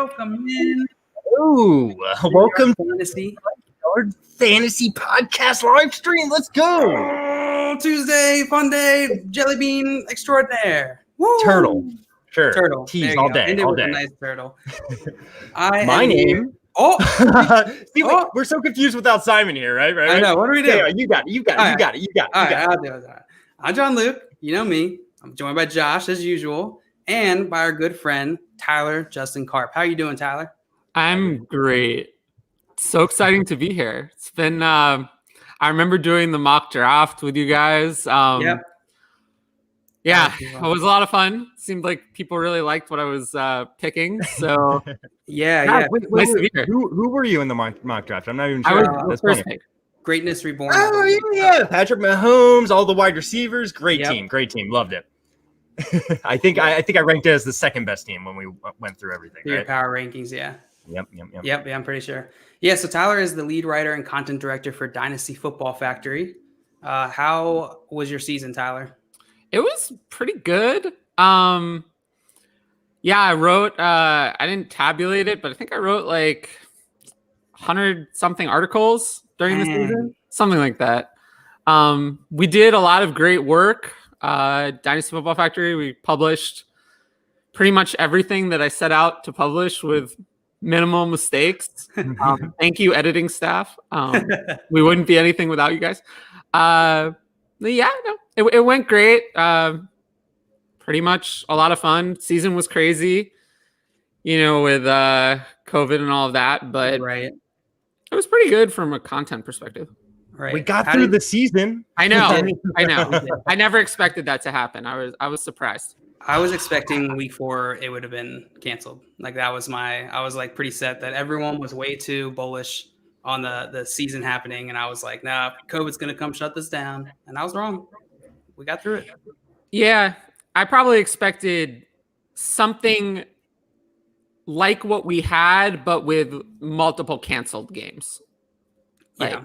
Welcome in. Ooh, welcome Fantasy. to our fantasy podcast live stream. Let's go. Oh, Tuesday, fun day, jelly bean extraordinaire. Woo! Turtle. Sure. Turtle. Tease There you all go. day. End it All with a day. nice turtle. My name. Oh, See, Oh. we're so confused without Simon here, right? I know. What do we do? Yeah, you got it. You got it. All You got it. You got it. All You right, got it. I'll do it. All right. I'm John Luke. You know me. I'm joined by Josh as usual, and by our good friend Tyler Justin Karp. How are you doing, Tyler? I'm great. So exciting to be here. It's been I remember doing the mock draft with you guys. Yep. Yeah, That was it fun. was a lot of fun. Seemed like people really liked what I was picking. So Yeah. nice to be here. Who were you in the mock draft? I'm not even I sure. was Uh, the That's first funny. pick. Greatness Reborn. Oh yeah, Patrick Mahomes, all the wide receivers, great Yep. team, loved it. I think I ranked it as the second best team when we went through everything. Your Right? power rankings, yeah. Yep. Yep, I'm pretty sure. Yeah, so Tyler is the lead writer and content director for Dynasty Football Factory. How was your season, Tyler? It was pretty good. Yeah, I wrote I didn't tabulate it, but I think I wrote like 100 something articles during the Man. season, something like that. We did a lot of great work. Dynasty Football Factory, we published pretty much everything that I set out to publish with minimal mistakes. Thank you, editing staff. We wouldn't be anything without you guys. It went great. Pretty much a lot of fun. Season was crazy, with COVID and all of that, but Right. it was pretty good from a content perspective. Right. We got How through did- the season. I know. did. I know. I never expected that to happen. I was surprised. I was expecting week 4 it would have been canceled. Like I was like pretty set that everyone was way too bullish on the season happening, and I was like, nah, COVID's gonna come shut this down. And I was wrong. We got through it. Yeah, I probably expected something like what we had, but with multiple canceled games. Yeah.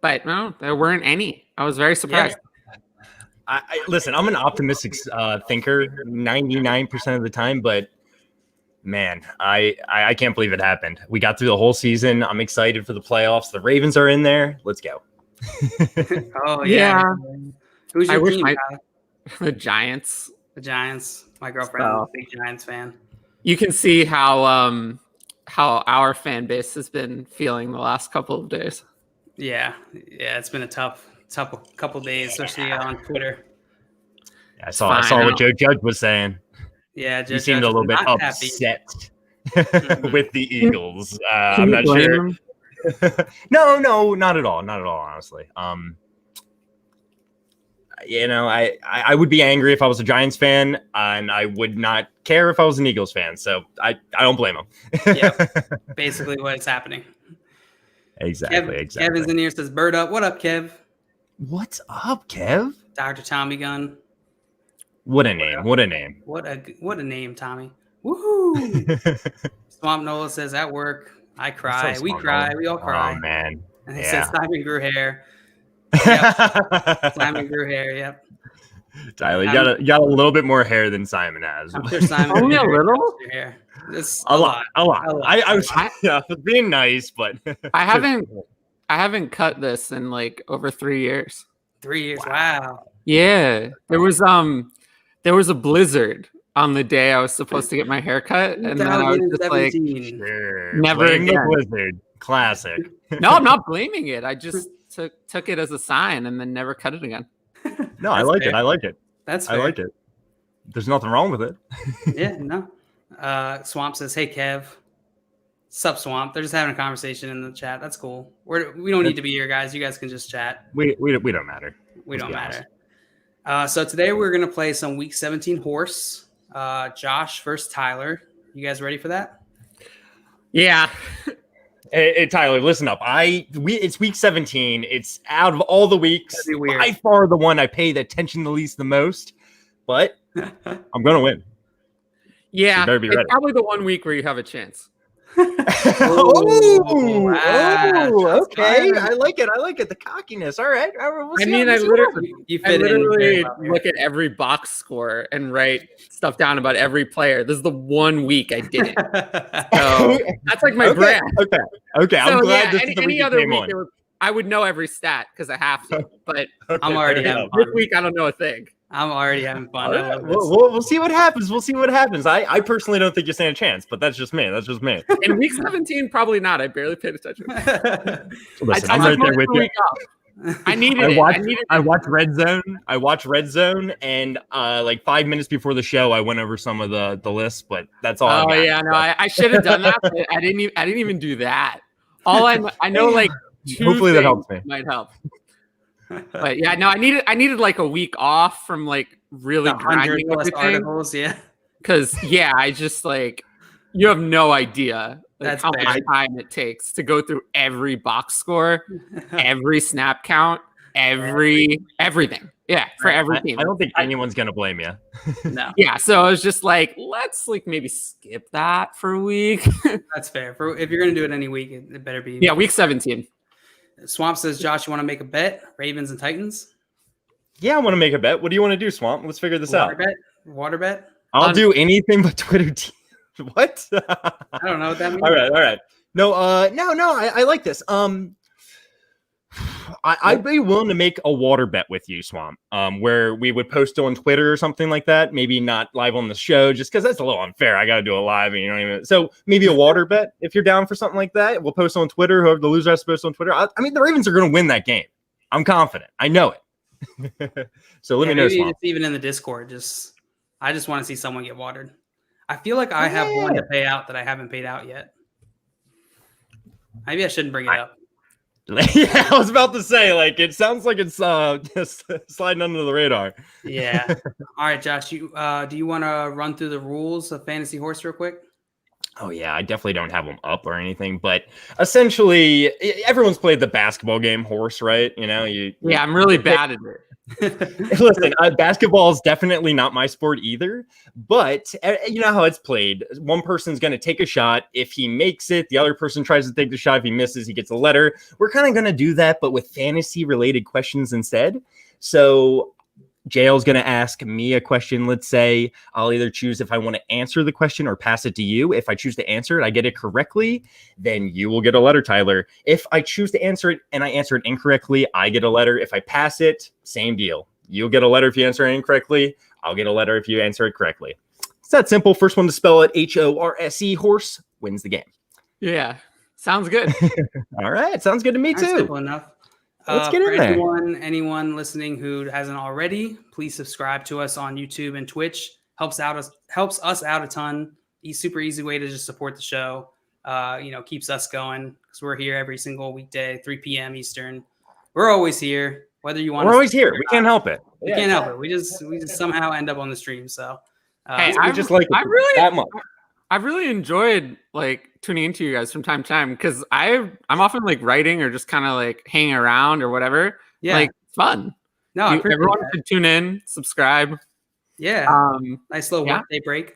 But no, there weren't any. I was very surprised. Listen, I'm an optimistic thinker 99% of the time, but man, I can't believe it happened. We got through the whole season. I'm excited for the playoffs. The Ravens are in there. Let's go. Oh yeah. Who's I your wish team? my- Tyler? The Giants. The Giants. My girlfriend is a big Giants fan. You can see how our fan base has been feeling the last couple of days. Yeah, it's been a tough couple days, especially on Twitter. I saw what Joe Judge was saying. Yeah, He seemed a little bit not happy. upset Mhm. with the Eagles. Can I'm you not blame sure. him? No, not at all. Not at all, honestly. I would be angry if I was a Giants fan, and I would not care if I was an Eagles fan. So I don't blame him. Yeah. Basically, what is happening. Exactly. Kevin's in here, says, "Bird up." What up, Kev? What's up, Kev? Dr. Tommy Gun. What a name. What a name. What a name, Tommy. Woohoo! Swamp Nola says, "At work, I cry. So We small, cry. though. We all cry." Oh, man. And he Yeah. says, "Simon grew hair." Yep. Simon grew hair. Yep. Tyler, you got a little bit more hair than Simon has. I'm sure Simon. Only a grew hair little? across your hair. It's A lot. A lot. I was being nice, but I haven't cut this in like over 3 years. 3 years. Wow. Yeah, there was a blizzard on the day I was supposed to get my hair cut, and then I was just like, 2017. Sure. Never Blame the again. Blizzard. Classic. no, I'm not blaming it. I just took it as a sign and then never cut it again. No, I That's like fair. it. I like it. That's I fair. like it. There's nothing wrong with it. Yeah, no. Swamp says, "Hey, Kev." Sup, Swamp? They're just having a conversation in the chat. That's cool. We don't need to be here, guys. You guys can just chat. We don't matter. We Let's don't be honest. matter. So today we're gonna play some Week 17 horse. Josh versus Tyler. You guys ready for that? Yeah, Hey, Tyler, listen up. It's week 17. It's out of all the weeks, That'd be weird. by far the one I paid attention the most. But I'm gonna win. yeah. better be It's ready. probably the one week where you have a chance. Okay. I like it. I like it. The cockiness. All right. We'll see I You I fit in very literally well here. look at every box score and write stuff down about every player. This is the 1 week I didn't. So that's like my brand. Okay. I'm So, glad this is the any week you other came week, on. I would know every stat because I have to. But I'm already fair having enough. this fun. week, I don't know a thing. I'm already having fun. All I right, love this. we'll see what happens. We'll see what happens. I personally don't think you stand a chance, but that's just me. In week 17, probably not. I barely paid attention. Listen, I I'm right took there most with of the you. week off. I needed it. I watched Red Zone. And like 5 minutes before the show, I went over some of the lists, but that's all. Oh I've got. yeah, no, I should have done that. But I didn't even do that. All I know like two Hopefully that things helps me. might help. But yeah, no, I needed like a week off from like really The 100 grinding plus everything. articles, yeah. Because yeah, I just like you have no idea like, That's how fair. much time it takes to go through every box score, every snap count, everything. Yeah, for every team. I don't think anyone's gonna blame you. No, Yeah, so I was just like, let's like maybe skip that for a week. that's fair. If you're gonna do it any week, it better be. Yeah, week 17. Swamp says, Josh, you want to make a bet? Ravens and Titans? Yeah, I want to make a bet. What do you want to do, Swamp? Let's figure this out. Water bet? I'll do anything but Twitter. What? I don't know what that means. All right. No, I like this. I'd be willing to make a water bet with you, Swamp. Where we would post on Twitter or something like that. Maybe not live on the show, just because that's a little unfair. I got to do it live, and you know what I mean. So maybe a water bet if you're down for something like that. We'll post on Twitter. Whoever the loser has to post on Twitter. I mean, the Ravens are going to win that game. I'm confident. I know it. So let me know, maybe Swamp. it's even in the Discord. I just want to see someone get watered. I feel like I have one to pay out that I haven't paid out yet. Maybe I shouldn't bring it up. Yeah, I was about to say, like, it sounds like it's just sliding under the radar. Yeah. All right, Josh. Do you want to run through the rules of Fantasy Horse real quick? Oh yeah, I definitely don't have them up or anything, but essentially, everyone's played the basketball game Horse, right? You know, Yeah, I'm really bad at it. Listen, basketball is definitely not my sport either, but you know how it's played. One person's going to take a shot. If he makes it, the other person tries to take the shot. If he misses, he gets a letter. We're kind of going to do that, but with fantasy-related questions instead. So Jail's going to ask me a question. Let's say I'll either choose if I want to answer the question or pass it to you. If I choose to answer it, I get it correctly, then you will get a letter, Tyler. If I choose to answer it and I answer it incorrectly, I get a letter. If I pass it, same deal. You'll get a letter if you answer it incorrectly. I'll get a letter if you answer it correctly. It's that simple. First one to spell it, Horse, horse, wins the game. Yeah, sounds good. All right. Sounds good to me, That's too. simple enough. Let's get in there. Anyone listening who hasn't already, please subscribe to us on YouTube and Twitch. Helps us out a ton. Super easy way to just support the show. Keeps us going because we're here every single weekday, 3 p.m. Eastern. We're always here, whether you want. We're always here. We can't help it. We can't help it. We just somehow end up on the stream. So, Hey, I just like it that much. I've really enjoyed like tuning into you guys from time to time because I'm often like writing or just kind of like hanging around or whatever. Yeah, like fun. No, everyone should tune in, subscribe. Yeah, nice little workday break.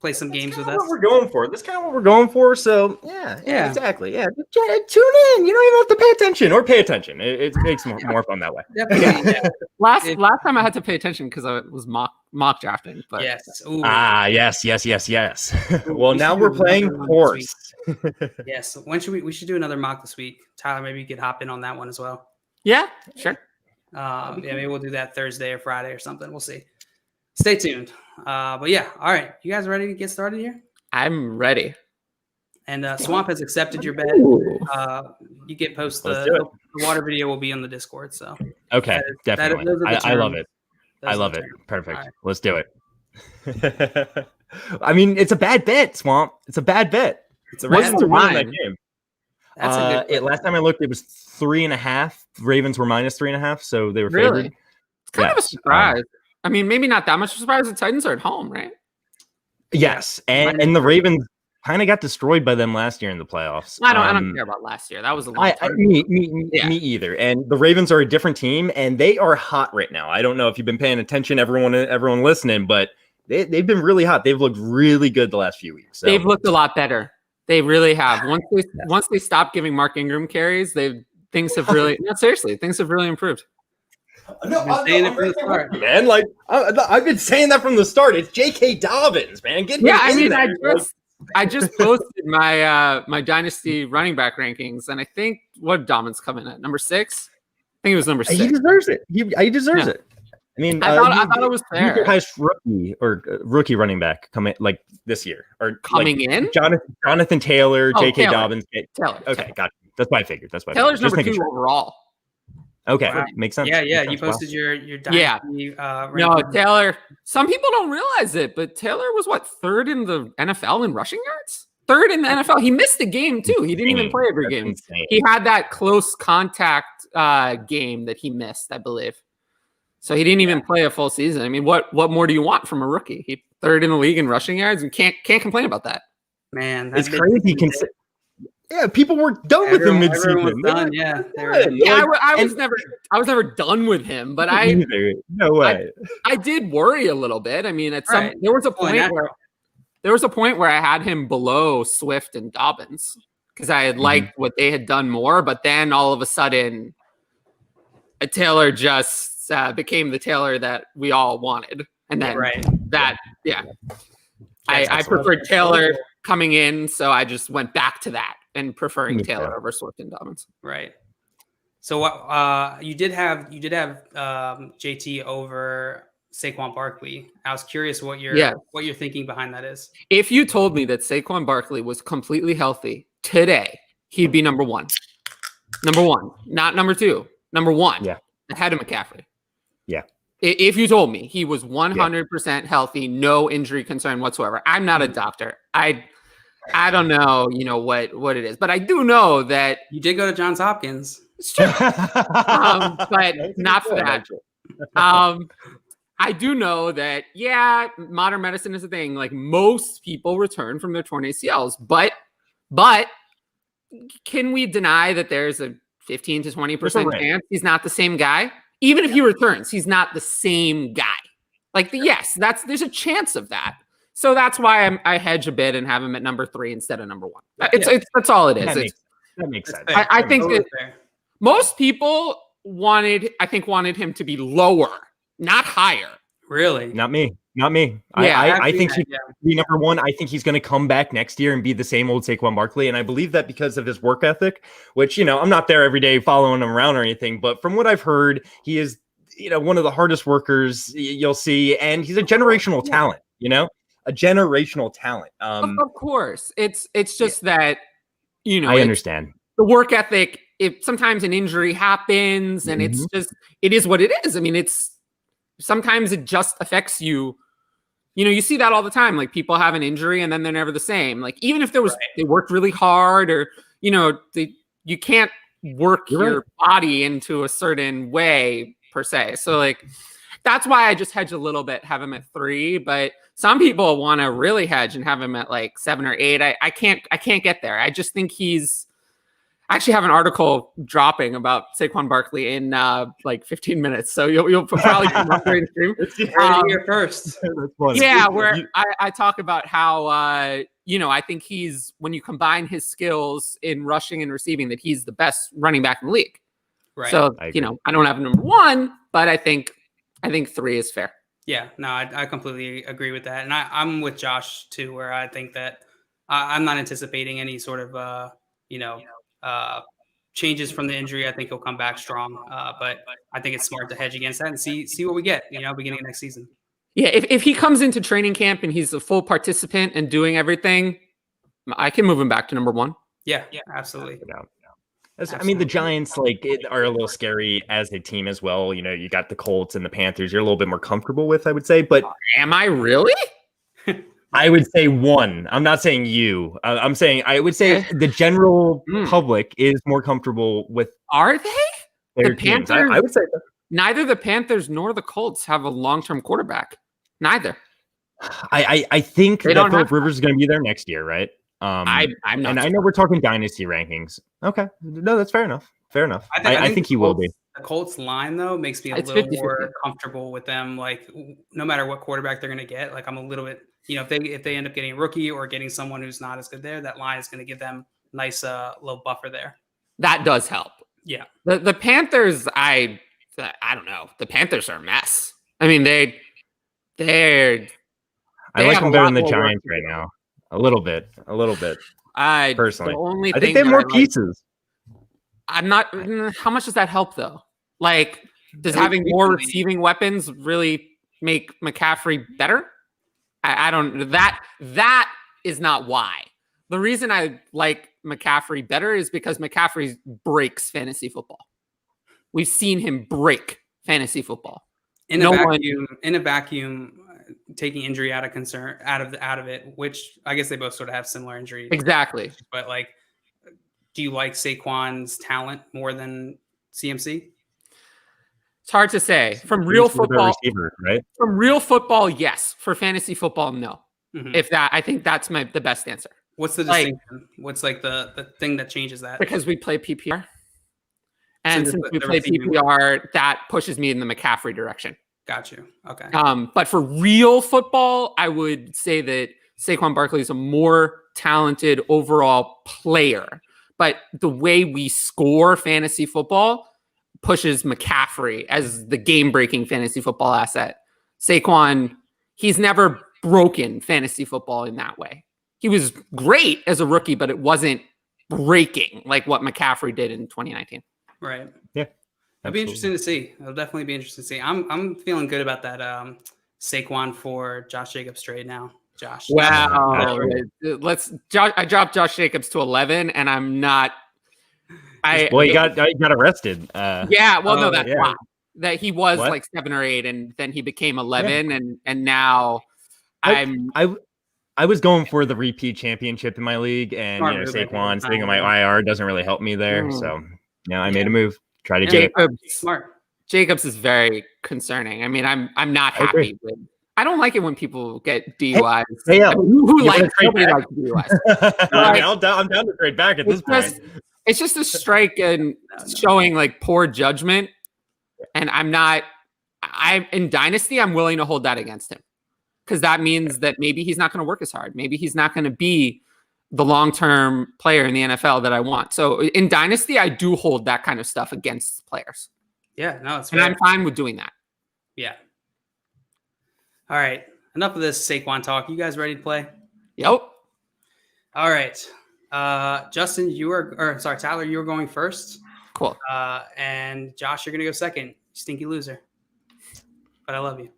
Play some games with us. What we're going for. That's kind of what we're going for. So yeah, exactly. Yeah, tune in. You don't even have to pay attention or pay attention. It makes more fun that way. Definitely. Yeah. Last time I had to pay attention because I was mock drafting. But yes. Ooh. Yes. Well, now we're playing Horse. Yes. When should we should do another mock this week? Tyler, maybe you could hop in on that one as well. Yeah, sure. Maybe we'll do that Thursday or Friday or something. We'll see. Stay tuned. But yeah, all right. You guys ready to get started here? I'm ready. And Swamp has accepted your bet. You get post the water video will be on the Discord. So okay, definitely. I love it. I love it. Perfect. Right. Let's do it. I mean, it's a bad bet, Swamp. It's a bad bet. It's a Ravens to win that game. That's a good last time I looked, it was 3.5. Ravens were minus 3.5, so they were favored. It's kind of a surprise. I mean, maybe not that much surprise. The Titans are at home, right? Yes, and the Ravens kind of got destroyed by them last year in the playoffs. I don't care about last year. That was a long time. Me either. And the Ravens are a different team, and they are hot right now. I don't know if you've been paying attention, everyone listening, but they've been really hot. They've looked really good the last few weeks. So. They've looked a lot better. They really have. Once they stop giving Mark Ingram carries, things have really things have really improved. No, Been saying it from the start. Man. Like I've been saying that from the start. It's J.K. Dobbins, man. Get him in there. I just posted my my dynasty running back rankings, and I think what Dobbins coming at number 6. I think it was number 6. He deserves it. He deserves it. I mean, I thought it was fair. He's your highest rookie running back coming like this year or coming in. Jonathan Taylor, J.K. Taylor. Dobbins. Taylor. Okay, got it. That's what I figured. Taylor's number 2 overall. Okay, Wow. makes sense. Yeah, Makes you sense. posted your dynasty. No, Taylor. Some people don't realize it, but Taylor was 3rd in the NFL in rushing yards. 3rd in the NFL. He missed a game too. He didn't even play every game. Insane. He had that close contact game that he missed, I believe. So he didn't even play a full season. I mean, what more do you want from a rookie? He 3rd in the league in rushing yards and can't complain about that. Man, It's crazy. Yeah, people were done with him midseason. Everyone was done. Yeah, I was never done with him, but no way. I did worry a little bit. I mean, there was a point where I had him below Swift and Dobbins because I had liked what they had done more, but then all of a sudden, a Taylor just became the Taylor that we all wanted, and then I preferred Taylor coming in, so I just went back to that and preferring Taylor over Swift and Dobbins. Right. So what you did have JT over Saquon Barkley. I was curious what your thinking behind that is. If you told me that Saquon Barkley was completely healthy today, he'd be number 1. Number 1, not number 2. Number 1. Yeah. Ahead of McCaffrey. Yeah. If you told me he was 100% healthy, no injury concern whatsoever. I'm not a doctor. I don't know, what it is, but I do know that you did go to Johns Hopkins. It's true. But not for that. I do know that, modern medicine is a thing. Like most people return from their torn ACLs, but can we deny that there's a 15 to 20% chance he's not the same guy? Even if he returns, he's not the same guy. There's a chance of that. So that's why I hedge a bit and have him at number 3 instead of number 1. That's all it is. That makes sense. I think that most people wanted him to be lower, not higher. Really? Not me. Yeah, I think he'd be number 1. I think he's going to come back next year and be the same old Saquon Barkley. And I believe that because of his work ethic, which, I'm not there every day following him around or anything. But from what I've heard, he is, one of the hardest workers you'll see. And he's a generational talent, a generational talent. Of course. It's just that, I understand the work ethic. If sometimes an injury happens and it is what it is. I mean, sometimes it just affects you. You see that all the time. Like people have an injury and then they're never the same. Like even if they worked really hard or, you can't work your body into a certain way per se. So that's why I just hedge a little bit, have him at 3, but some people want to really hedge and have him at 7 or 8. I can't get there. I just think I actually have an article dropping about Saquon Barkley in 15 minutes. So you'll probably come up here and stream. Here first. Yeah, where I talk about how, I think when you combine his skills in rushing and receiving, that he's the best running back in the league. Right. So, I don't have number 1, but I think 3 is fair. Yeah, no, I completely agree with that. And I'm with Josh too, where I think that I'm not anticipating any sort of, changes from the injury. I think he'll come back strong. But I think it's smart to hedge against that and see what we get, beginning of next season. Yeah, if he comes into training camp and he's a full participant and doing everything, I can move him back to number 1. Yeah, absolutely. I mean, the Giants are a little scary as a team as well. You got the Colts and the Panthers. You're a little bit more comfortable with, I would say. But am I really? I would say 1. I'm not saying you. I'm saying I would say the general public is more comfortable with. Are they? The Panthers. I would say that. Neither the Panthers nor the Colts have a long-term quarterback. Neither. I think that Philip Rivers is going to be there next year, right? I'm not. And I know we're talking dynasty rankings. Okay, no, that's fair enough. I think he will be. The Colts line though makes me a It's little 50-50. more comfortable with them. Like no matter what quarterback they're going to get, like I'm a little bit, if they end up getting a rookie or getting someone who's not as good there, that line is going to give them nice little buffer there. That does help. Yeah. The Panthers, I don't know. The Panthers are a mess. I mean, they're I They like have them a better lot than the more work Giants to right do. now. A little bit. Personally. The only I thing think they have that more I like- pieces. I'm not. How much does that help though? Like, does They having more recently- receiving weapons really make McCaffrey better? I don't. That is not why. The reason I like McCaffrey better is because McCaffrey breaks fantasy football. We've seen him break fantasy football. in no a one- vacuum, taking injury out of it, which I guess they both sort of have similar injuries. Exactly. But like, do you like Saquon's talent more than CMC? It's hard to say. From real He's the better football, receiver, right? from real football, yes. For fantasy football, no. Mhm. I think that's the best answer. What's the like- distinction? What's like the thing that changes that? Because we play PPR. And So since the- we the play receiving- PPR, that pushes me in the McCaffrey direction. Got you. Okay. But for real football, I would say that Saquon Barkley is a more talented overall player. But the way we score fantasy football pushes McCaffrey as the game-breaking fantasy football asset. Saquon, he's never broken fantasy football in that way. He was great as a rookie, but it wasn't breaking like what McCaffrey did in 2019. Right. Yeah. It'll be interesting to see. It'll definitely be interesting to see. I'm feeling good about that Saquon for Josh Jacobs trade now. Josh. Wow. I dropped Josh Jacobs to 11 and I'm not Well, he got arrested. Yeah, well, no, Oh, that's yeah. why. That he was What? like 7 or 8 and then he became 11 and now I was going for the repeat championship in my league, and Smart move, I think, Saquon at the sitting on time, my IR doesn't really help me there. Mm. So I made a move, try to Yeah. get it. Smart. Jacobs is very concerning. I mean, I'm not I agree. happy with. I don't like it when people get DUIs. Hey, I mean, who you wanna likes trade nobody back? likes DUIs. I mean, I'm down to trade back at this point. It's just a strike and showing like poor judgment. And I'm in Dynasty, I'm willing to hold that against him. Because that means that maybe he's not going to work as hard. Maybe he's not going to be the long-term player in the NFL that I want. So in Dynasty, I do hold that kind of stuff against players. Yeah, no, it's And fair. I'm fine with doing that. Yeah. All right. Enough of this Saquon talk. You guys ready to play? Yep. All right. Justin, Tyler, you were going first. Cool. And Josh, you're going to go second. You stinky loser. But I love you.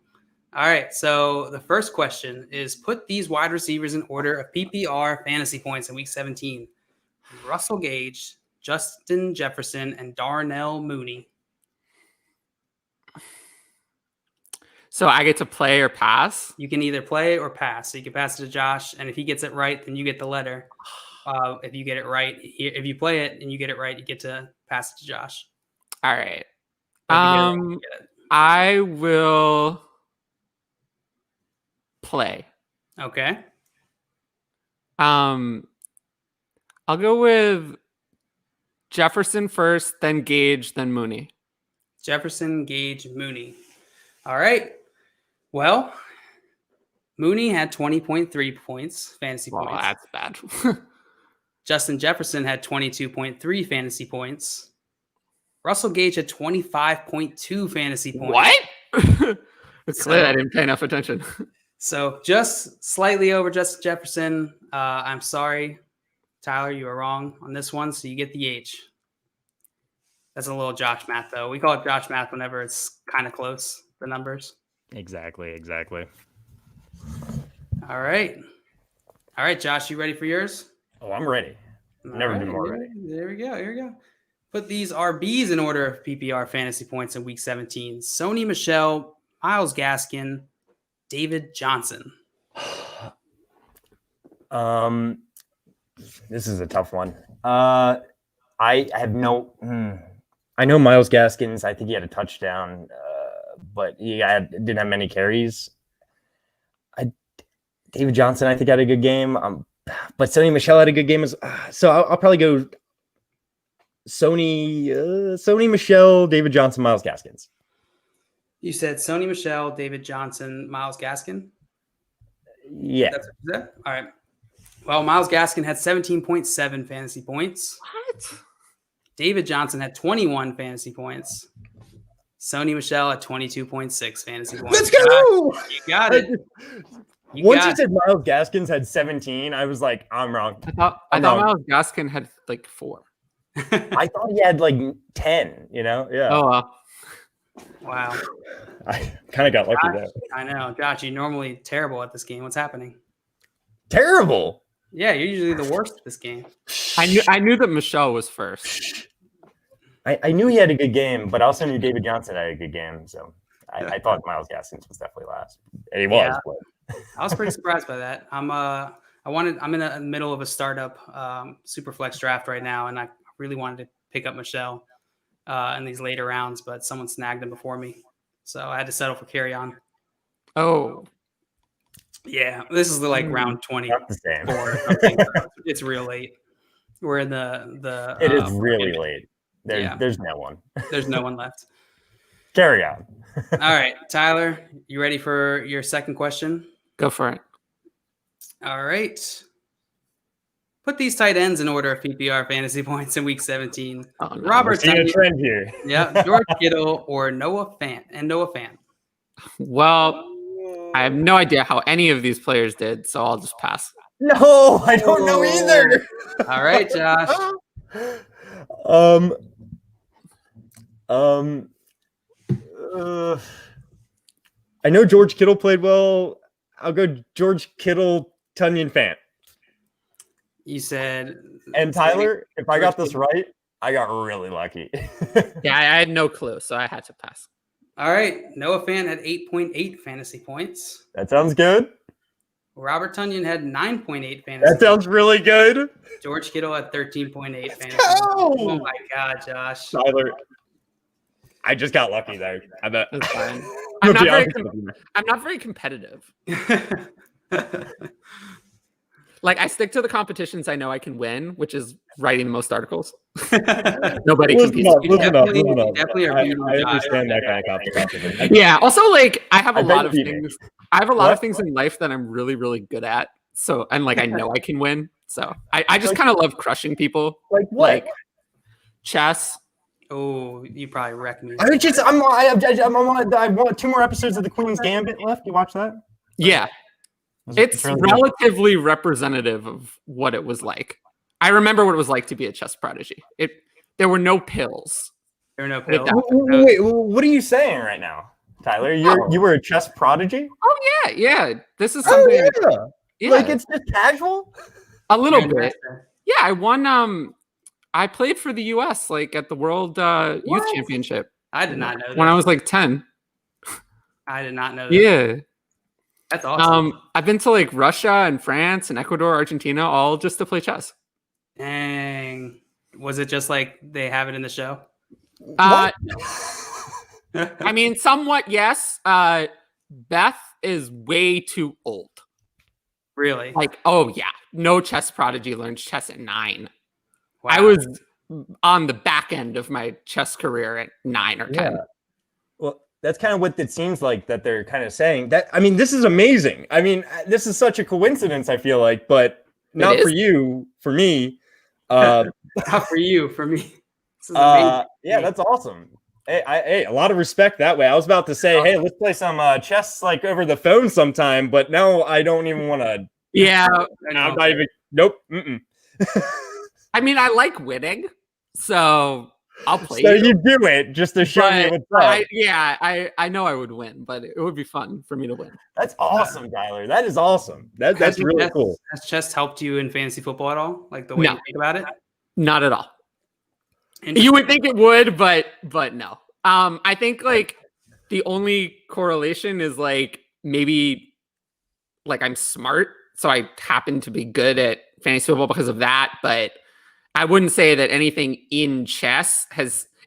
All right. So the first question is put these wide receivers in order of PPR fantasy points in week 17. Russell Gage, Justin Jefferson, and Darnell Mooney. So I get to play or pass. You can either play or pass. So you can pass it to Josh, and if he gets it right, then you get the letter. If you get it right, if you play it and you get it right, you get to pass it to Josh. All right. If you get it wrong, you get it. I will play. Okay. I'll go with Jefferson first, then Gage, then Mooney. Jefferson, Gage, Mooney. All right. Well, Mooney had 20.3 points, fantasy Well, points. that's bad. Justin Jefferson had 22.3 fantasy points. Russell Gage had 25.2 fantasy points. What? It's clear I didn't pay enough attention. So just slightly over Justin Jefferson. I'm sorry, Tyler, you were wrong on this one, so you get the H. That's a little Josh math, though. We call it Josh math whenever it's kind of close, the numbers. Exactly. All right. All right, Josh, you ready for yours? Oh, I'm ready. Never been more ready. There we go. Put these RBs in order of PPR fantasy points in week 17. Sony Michel, Myles Gaskin, David Johnson. This is a tough one. I have no. I know Myles Gaskins. I think he had a touchdown, but he didn't have many carries. David Johnson, I think, had a good game. But Sonny Michel had a good game. So I'll probably go Sony Michelle, David Johnson, Miles Gaskins. You said Sony Michelle, David Johnson, Miles Gaskin. Yeah. That's what you said? All right. Well, Miles Gaskin had 17.7 fantasy points. What? David Johnson had 21 fantasy points. Sony Michelle at 22.6 fantasy points. Let's go! You got it. Once you said Miles Gaskins had 17, I was like, I'm wrong. I thought Miles Gaskin had like 4. I thought he had like 10, Yeah. Oh, well. Wow. I kind of got lucky there. I know. Josh, you're normally terrible at this game. What's happening? Terrible. Yeah, you're usually the worst at this game. I knew that Michelle was first. I knew he had a good game, but I also knew David Johnson had a good game. So I thought Miles Gaskins was definitely last. And he was. Yeah. But... I was pretty surprised by that. I'm in the middle of a startup Superflex draft right now, and I really wanted to pick up Michelle in these later rounds, but someone snagged him before me. So I had to settle for carry on. Oh. Yeah, this is like round 24 Not the same. or something. It's real late. We're in the It is really late. Yeah. There's no one. There's no one left. Carry on. All right, Tyler, you ready for your second question? Go for it. All right. Put these tight ends in order of PPR fantasy points in week 17. Oh, no. Robert Seeing a Tonyan, trend here. yeah, George Kittle or Noah Fant. Well, I have no idea how any of these players did, so I'll just pass. No, I don't know either. All right, Josh. I know George Kittle played well. I'll go George Kittle, Tonyan Fant. You said. And Tyler, if I got this right, I got really lucky. Yeah, I had no clue, so I had to pass. All right, Noah Fant had 8.8 fantasy points. That sounds good. Robert Tonyan had 9.8 fantasy. That sounds really good. George Kittle had 13.8 fantasy. go! Oh my God, Josh. Tyler, I just got lucky there. I bet. That's fine. I'm I'm not very competitive. Like, I stick to the competitions I know I can win, which is writing the most articles. Nobody competes. Definitely are I beating understand that kind of competition. Yeah. Also, like, I have a lot of beat me. things. I have a lot of things in life that I'm really, really good at. So, and like, I know I can win. So, I just kind of love crushing people. Like what? Like chess. Oh, you probably wrecked me. I want 2 more episodes of the Queen's Gambit left. You watch that? Yeah. It's really good. relatively representative of what it was like. I remember what it was like to be a chess prodigy. There were no pills. There are no pills. Wait, what are you saying right now, Tyler? You were a chess prodigy? Oh yeah. This is something. Yeah. Like it's just casual? A little bit. Yeah, I won. I played for the U.S. like at the World Youth Championship. I did not know that. When I was like 10. I did not know that. Yeah. That's awesome. I've been to like Russia and France and Ecuador, Argentina, all just to play chess. Dang. Was it just like they have it in the show? I mean, somewhat, yes. Beth is way too old. Really? Like, oh yeah, no chess prodigy learned chess at 9. Wow. I was on the back end of my chess career at 9 or 10. Yeah. Well, that's kind of what it seems like that they're kind of saying. That I mean, this is amazing. I mean, this is such a coincidence, I feel like, but not for you, for me. Not for you, for me. This is amazing. Yeah, that's awesome. Hey, a lot of respect that way. I was about to say, hey, let's play some chess like over the phone sometime, but no, I don't even want to. Yeah. I'm not even. Nope. Mm-mm. I mean, I like winning, so I'll play. So you do it just to show me what's up. I know I would win, but it would be fun for me to win. That's awesome, Tyler. That is awesome. That's really cool. Has chess helped you in fantasy football at all? Like the way you think about it? Not at all. You would think it would, but no. I think like the only correlation is like maybe like I'm smart, so I happen to be good at fantasy football because of that, but I wouldn't say that anything in chess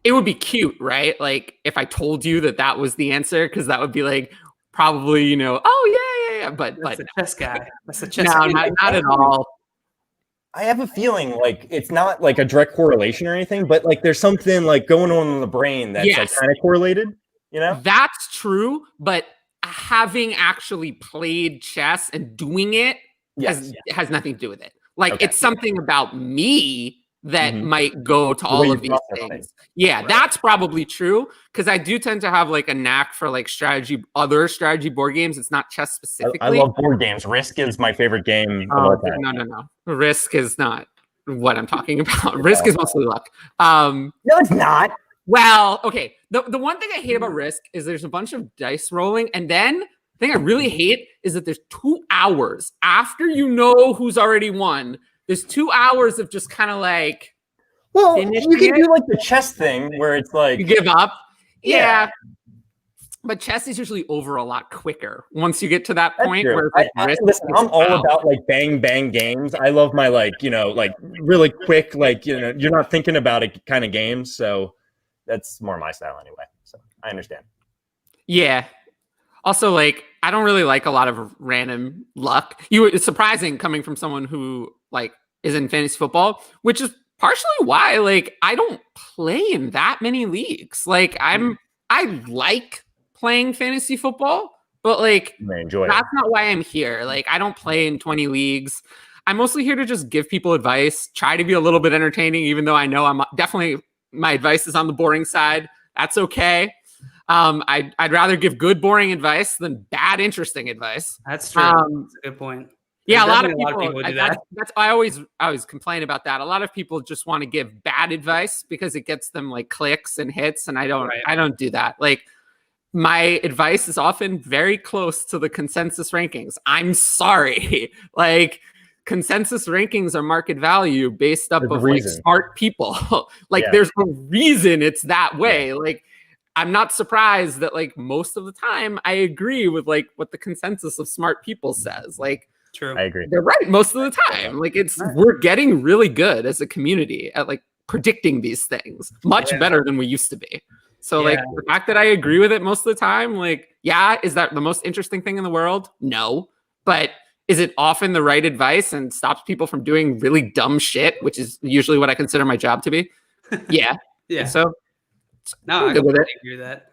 it would be cute, right? Like if I told you that was the answer, because that would be like probably, oh yeah. But that's a chess guy. That's a chess no, guy. not at all. I have a feeling like it's not like a direct correlation or anything, but like there's something like going on in the brain that's like Yes. kind of correlated, you know? That's true, but having actually played chess and doing it has nothing to do with it. Like Okay. it's something about me that Mhm. might go to way all you of these process things. things. Yeah, Right. that's probably true because I do tend to have like a knack for like other strategy board games. It's not chess specifically. I love board games. Risk is my favorite game of all time. No. Risk is not what I'm talking about. Risk is mostly luck. No, it's not. Well, okay. The one thing I hate about Risk is there's a bunch of dice rolling, and then the thing I really hate is that there's 2 hours after you know who's already won. There's 2 hours of just kind of like Well, finishing you can it. do like the chess thing where it's like You give up. Yeah. Yeah. But chess is usually over a lot quicker once you get to that That's point true. where it's like Risk listen, takes I'm all out. about like bang bang games. I love my like like really quick you're not thinking about it kind of games. So that's more my style anyway. So I understand. Yeah. Also, like, I don't really like a lot of random luck. It's surprising coming from someone who like is in fantasy football, which is partially why like I don't play in that many leagues. Like I like playing fantasy football, but like I enjoy it. that's not why I'm here. Like I don't play in 20 leagues. I'm mostly here to just give people advice, try to be a little bit entertaining, even though I know I'm definitely my advice is on the boring side. That's okay. I'd rather give good boring advice than bad interesting advice. That's true. That's a good point. Yeah, a There's lot of definitely people do that. that's I always complain about that. A lot of people just want to give bad advice because it gets them like clicks and hits, and I don't do that. Like my advice is often very close to the consensus rankings. I'm sorry. Like consensus rankings are market value based up of like smart people. Like there's a reason it's that way. Like I'm not surprised that like most of the time I agree with like what the consensus of smart people says. Like true. I agree. They're right most of the time. Like we're getting really good as a community at like predicting these things much better than we used to be. So like the fact that I agree with it most of the time, like, is that the most interesting thing in the world? No. But is it often the right advice and stops people from doing really dumb shit, which is usually what I consider my job to be? Yeah. Yeah. So no, I completely agree with that.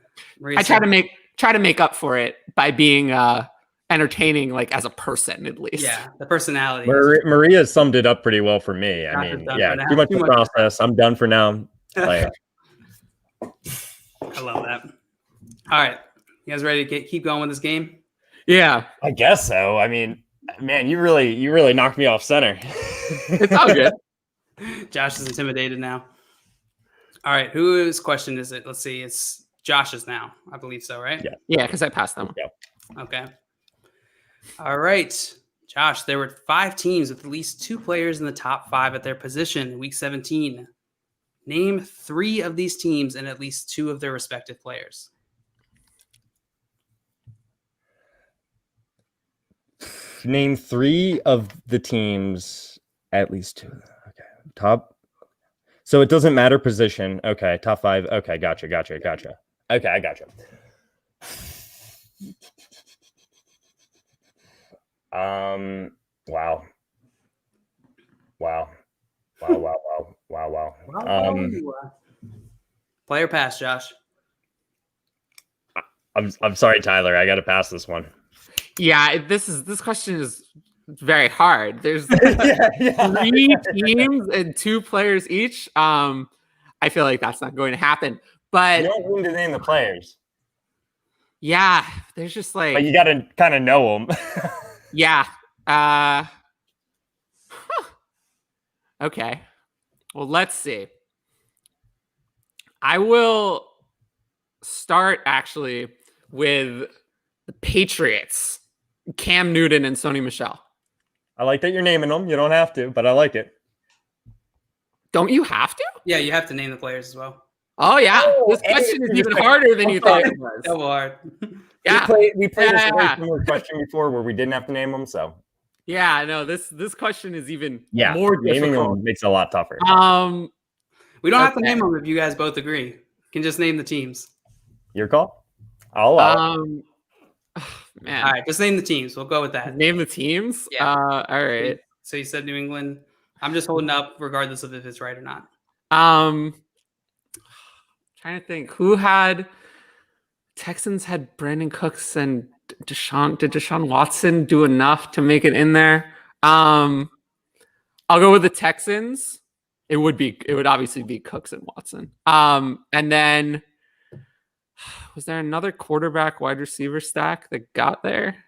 I try to make up for it by being entertaining, like as a person at least. Yeah, the personality. Maria summed it up pretty well for me. I mean, too much to process. I'm done for now. I love that. All right, you guys ready to keep going with this game? Yeah, I guess so. I mean, man, you really knocked me off center. It's all good. Josh is intimidated now. All right, whose question is it? Let's see. It's Josh's now. I believe so, right? Yeah, because I passed them. Yeah. Okay. All right, Josh. There were 5 teams with at least 2 players in the top 5 at their position in Week 17. Name 3 of these teams and at least 2 of their respective players. Name 3 of the teams, at least 2. Okay, top. So it doesn't matter position. Okay, top 5. Okay, gotcha. Okay, I gotcha. Wow. Player pass, Josh. I'm sorry, Tyler. I got to pass this one. Yeah, this question is very hard. There's 3 teams and 2 players each. I feel like that's not going to happen. But you don't need to name the players. Yeah, there's just like. But you got to kind of know them. Yeah. Okay. Well, let's see. I will start actually with the Patriots, Cam Newton and Sony Michel. I like that you're naming them. You don't have to, but I like it. Don't you have to? Yeah, you have to name the players as well. Oh, yeah. This question is even harder than you thought it was. Double hard. Yeah. We played this very similar question before where we didn't have to name them, so. Yeah, no, this question is even more more difficult. Naming them makes it a lot tougher. We don't have to name them if you guys both agree. You can just name the teams. Your call? I'll allow it. Man. All right, just name the teams. We'll go with that. Name the teams? Yeah. All right. So you said New England. I'm just holding up regardless of if it's right or not. Trying to think who had Texans had Brandon Cooks and Deshaun. Did Deshaun Watson do enough to make it in there? I'll go with the Texans. It would obviously be Cooks and Watson. And then was there another quarterback wide receiver stack that got there?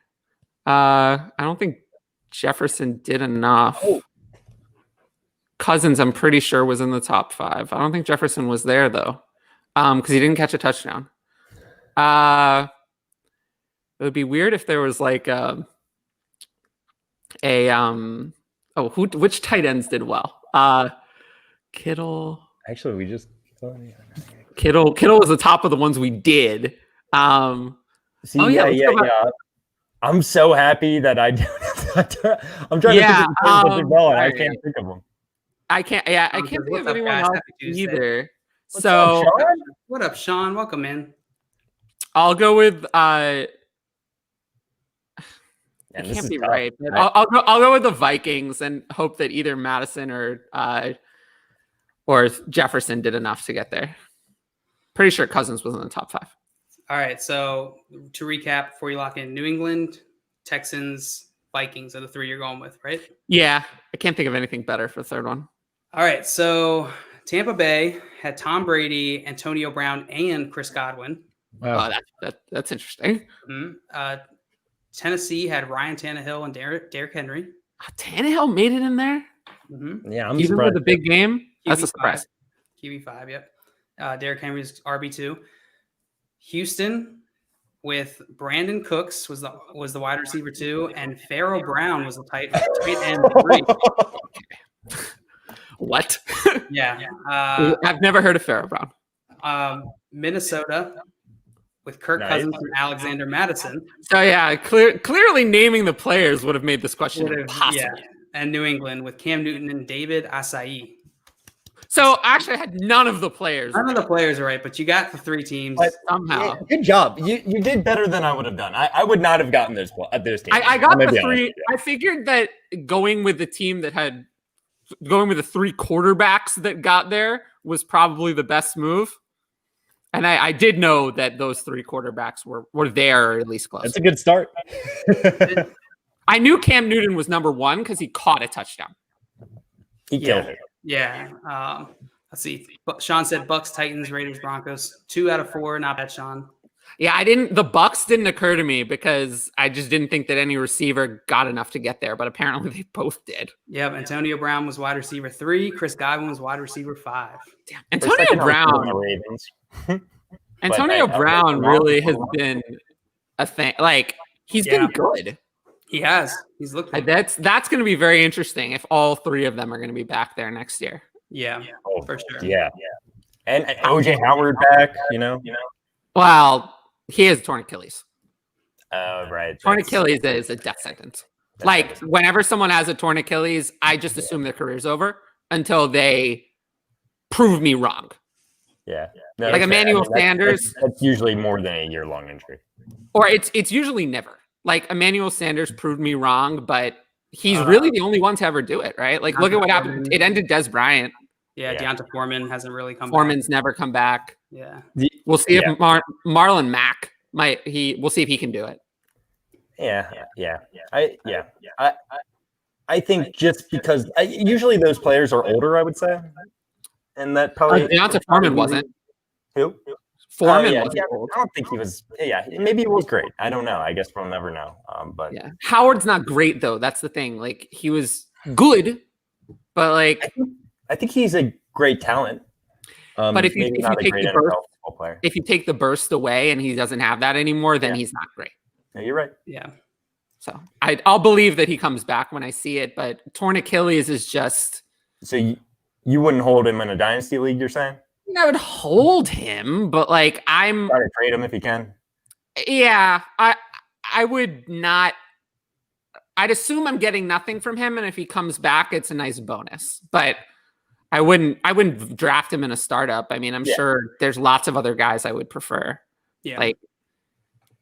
I don't think Jefferson did enough. Oh. Cousins, I'm pretty sure, was in the top 5. I don't think Jefferson was there though, because he didn't catch a touchdown. It would be weird if there was like which tight ends did well? Kittle. Actually, we just Kittle was the top of the ones we did. I'm so happy that I don't. I'm trying to think of the did well, and I can't think of them. I can't think of anyone else either. What's So up, Sean? What up, Sean? Welcome in. I'll go with Man, it this can't is be tough. right. But I'll go with the Vikings and hope that either Madison or Jefferson did enough to get there. Pretty sure Cousins was in the top 5. All right. So to recap, before you lock in, New England, Texans, Vikings are the 3 you're going with, right? Yeah, I can't think of anything better for the third one. All right. So Tampa Bay had Tom Brady, Antonio Brown, and Chris Godwin. Wow. Oh, that's interesting. Mm-hmm. Tennessee had Ryan Tannehill and Derrick Henry. Tannehill made it in there. Mm-hmm. Yeah, I'm Even surprised. with a big game. That's a QB5. surprise. QB5, yep. Derrick Henry's RB2. Houston with Brandon Cooks was the wide receiver 2, and Pharaoh Brown was the tight end 3. What? Yeah. I've never heard of Pharaoh Brown. Minnesota with Kirk Nice. Cousins and Alexander Madison. So yeah, clearly naming the players would have made this question impossible. Yeah. And New England with Cam Newton and David Asai. So actually, I had none of the players. None of the players are right, but you got the 3 teams. But somehow. yeah, good job. You did better than I would have done. I would not have gotten those teams. I got I'm gonna the be honest 3. with you. I figured that going with the 3 quarterbacks that got there was probably the best move. And I did know that those 3 quarterbacks were there, or at least close. That's a good start. I knew Cam Newton was number 1 because he caught a touchdown. He killed it. Yeah. Let's see. Sean said Bucks, Titans, Raiders, Broncos. 2 out of 4. Not bad, Sean. Yeah, the Bucks didn't occur to me because I just didn't think that any receiver got enough to get there, but apparently they both did. Yep. Antonio Brown was wide receiver 3. Chris Godwin was wide receiver 5. Damn. Antonio Brown really has been a thing. Like, he's been good. He has. He's looked good. That's going to be very interesting if all 3 of them are going to be back there next year. Yeah, Oh, for sure. Yeah. And OJ Howard back, you know. Well, he has torn Achilles. Right. Torn Achilles is a death sentence. Like, whenever someone has a torn Achilles, I just assume their career's over until they prove me wrong. Yeah. Like Emmanuel Sanders. That's usually more than a year-long injury. Or it's usually never. Like, Emmanuel Sanders proved me wrong, but he's really the only one to ever do it, right? Like, look at what happened. It ended Des Bryant. Yeah, Deonta Foreman hasn't really come Foreman's never come back. back. We'll see if Marlon Mack we'll see if he can do it. I think just because usually those players are older, I would say. And that probably Deonta Foreman wasn't. Who? Foreman yeah, wasn't yeah, old. I don't think he was. Yeah, maybe he was great. I don't know. I guess we'll never know. But Yeah. Howard's not great though. That's the thing. Like, he was good, but like I think he's a great talent. But if you maybe not a take great the burst, NFL football player. if you take the burst away and he doesn't have that anymore, then he's not great. No, you're right. Yeah. So I'll believe that he comes back when I see it. But torn Achilles is just. So you wouldn't hold him in a dynasty league, you're saying? I would hold him, but like Try to trade him if you can. Yeah, I would not. I'd assume I'm getting nothing from him, and if he comes back, it's a nice bonus. But I wouldn't draft him in a startup. I mean, I'm sure there's lots of other guys I would prefer. Yeah. Like,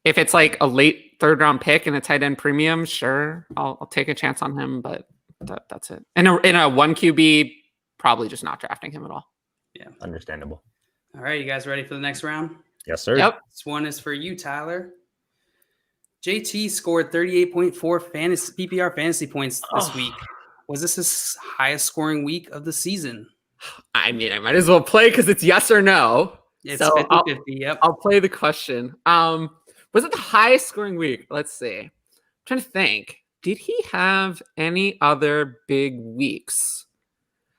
if it's like a late 3rd round pick and a tight end premium, sure, I'll take a chance on him. But that's it. In a 1 QB, probably just not drafting him at all. Understandable. All right, you guys ready for the next round? Yes, sir. Yep. This one is for you, Tyler. JT scored 38.4 PPR fantasy points this week. Was this his highest scoring week of the season? I mean, I might as well play because it's yes or no. It's So 50-50, yep. I'll play the question. Was it the highest scoring week? Let's see. I'm trying to think. Did he have any other big weeks?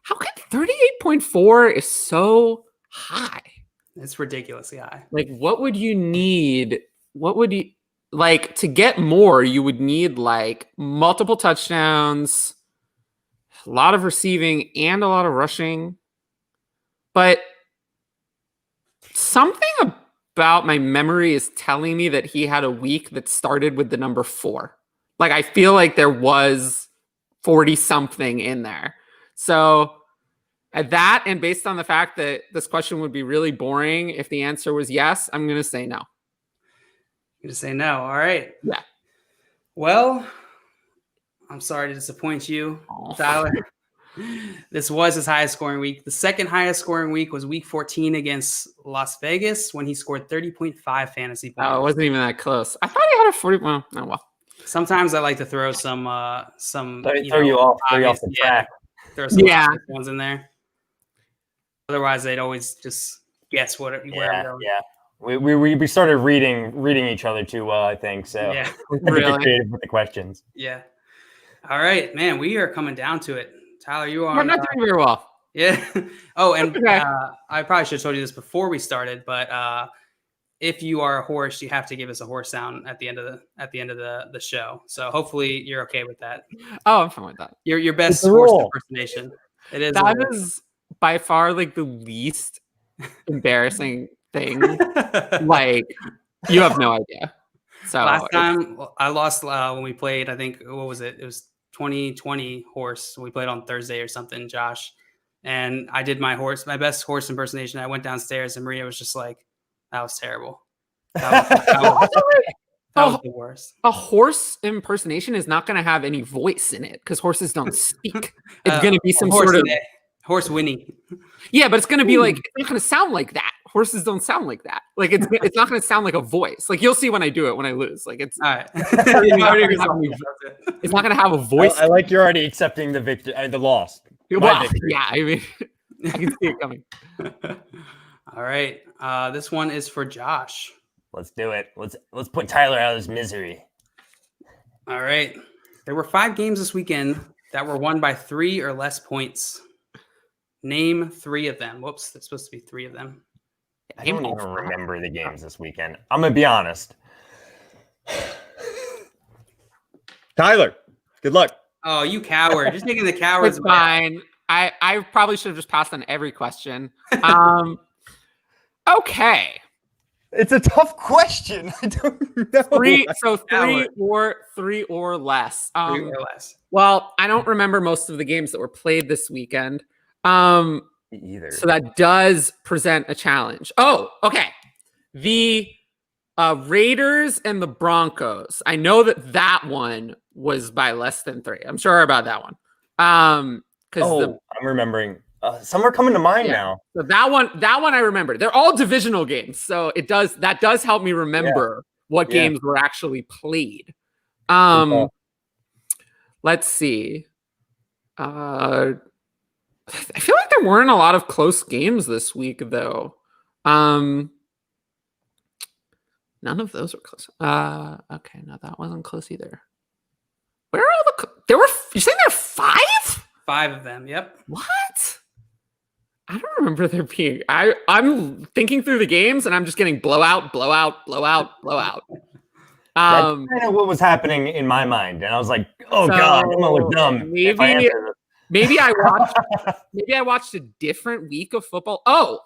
How come 38.4 is so high? It's ridiculously high. Like, what would you need? What would you like to get more? You would need like multiple touchdowns, a lot of receiving, and a lot of rushing. But something about my memory is telling me that he had a week that started with the number 4. Like, I feel like there was 40 something in there. So at that, and based on the fact that this question would be really boring if the answer was yes, I'm going to say no. You just say no. All right. Yeah. Well, I'm sorry to disappoint you, Tyler. This was his highest scoring week. The second highest scoring week was week 14 against Las Vegas when he scored 30.5 fantasy points. Oh, it wasn't even that close. I thought he had a 40. Well, oh well. Sometimes I like to throw some Throw you off the track. Throw some obvious ones in there. Otherwise, they'd always just guess where I'm going. Yeah. We started reading each other too well, I think. So Yeah, we had to get creative with the questions. Yeah. All right, man. We are coming down to it. Tyler, you are. I'm not doing very well. Yeah. Oh, and Okay. I probably should have told you this before we started, but if you are a horse, you have to give us a horse sound at the end of the show. So hopefully you're okay with that. Oh, I'm fine with that. Your best It's a horse rule. impersonation. It is. That is by far like the least embarrassing thing. Like, you have no idea. So Last time I lost when we played, I think, what was it? It was 2020 horse. We played on Thursday or something, Josh. And I did my best horse impersonation. I went downstairs and Maria was just like, that was terrible. That was the worst. a horse impersonation is not going to have any voice in it because horses don't speak. It's going to be some sort of horse Winnie. Yeah, but it's going to be like, it's not going to sound like that. Horses don't sound like that. Like, it's not going to sound like a voice. Like, you'll see when I do it when I lose. Like, it's all right. It's not going to have a voice. I like you're already accepting the victory, the loss. Well, yeah, I mean, I can see it coming. All right. This one is for Josh. Let's do it. Let's put Tyler out of his misery. All right. There were 5 games this weekend that were won by 3 or less points. Name 3 of them. Whoops, there's supposed to be 3 of them. I don't even remember the games this weekend. I'm gonna be honest. Tyler, good luck. Oh, you coward! Just taking the cowards. It's fine. I probably should have just passed on every question. Okay. It's a tough question. I don't know. 3 or less. 3 or less. Well, I don't remember most of the games that were played this weekend. Either. So that does present a challenge. Oh, okay. The Raiders and the Broncos. I know that one was by less than 3. I'm sure about that one. I'm remembering. Some are coming to mind now. So that one I remember. They're all divisional games, so that does help me remember what games were actually played. Let's see. I feel like there weren't a lot of close games this week, though. None of those were close. Okay, no, that wasn't close either. Where are all you saying there are 5? 5 of them. Yep. What? I don't remember there being. I'm thinking through the games and I'm just getting blowout. That's kind of what was happening in my mind, and I was like, "Oh God, I'm gonna look dumb." Maybe I watched a different week of football. Oh,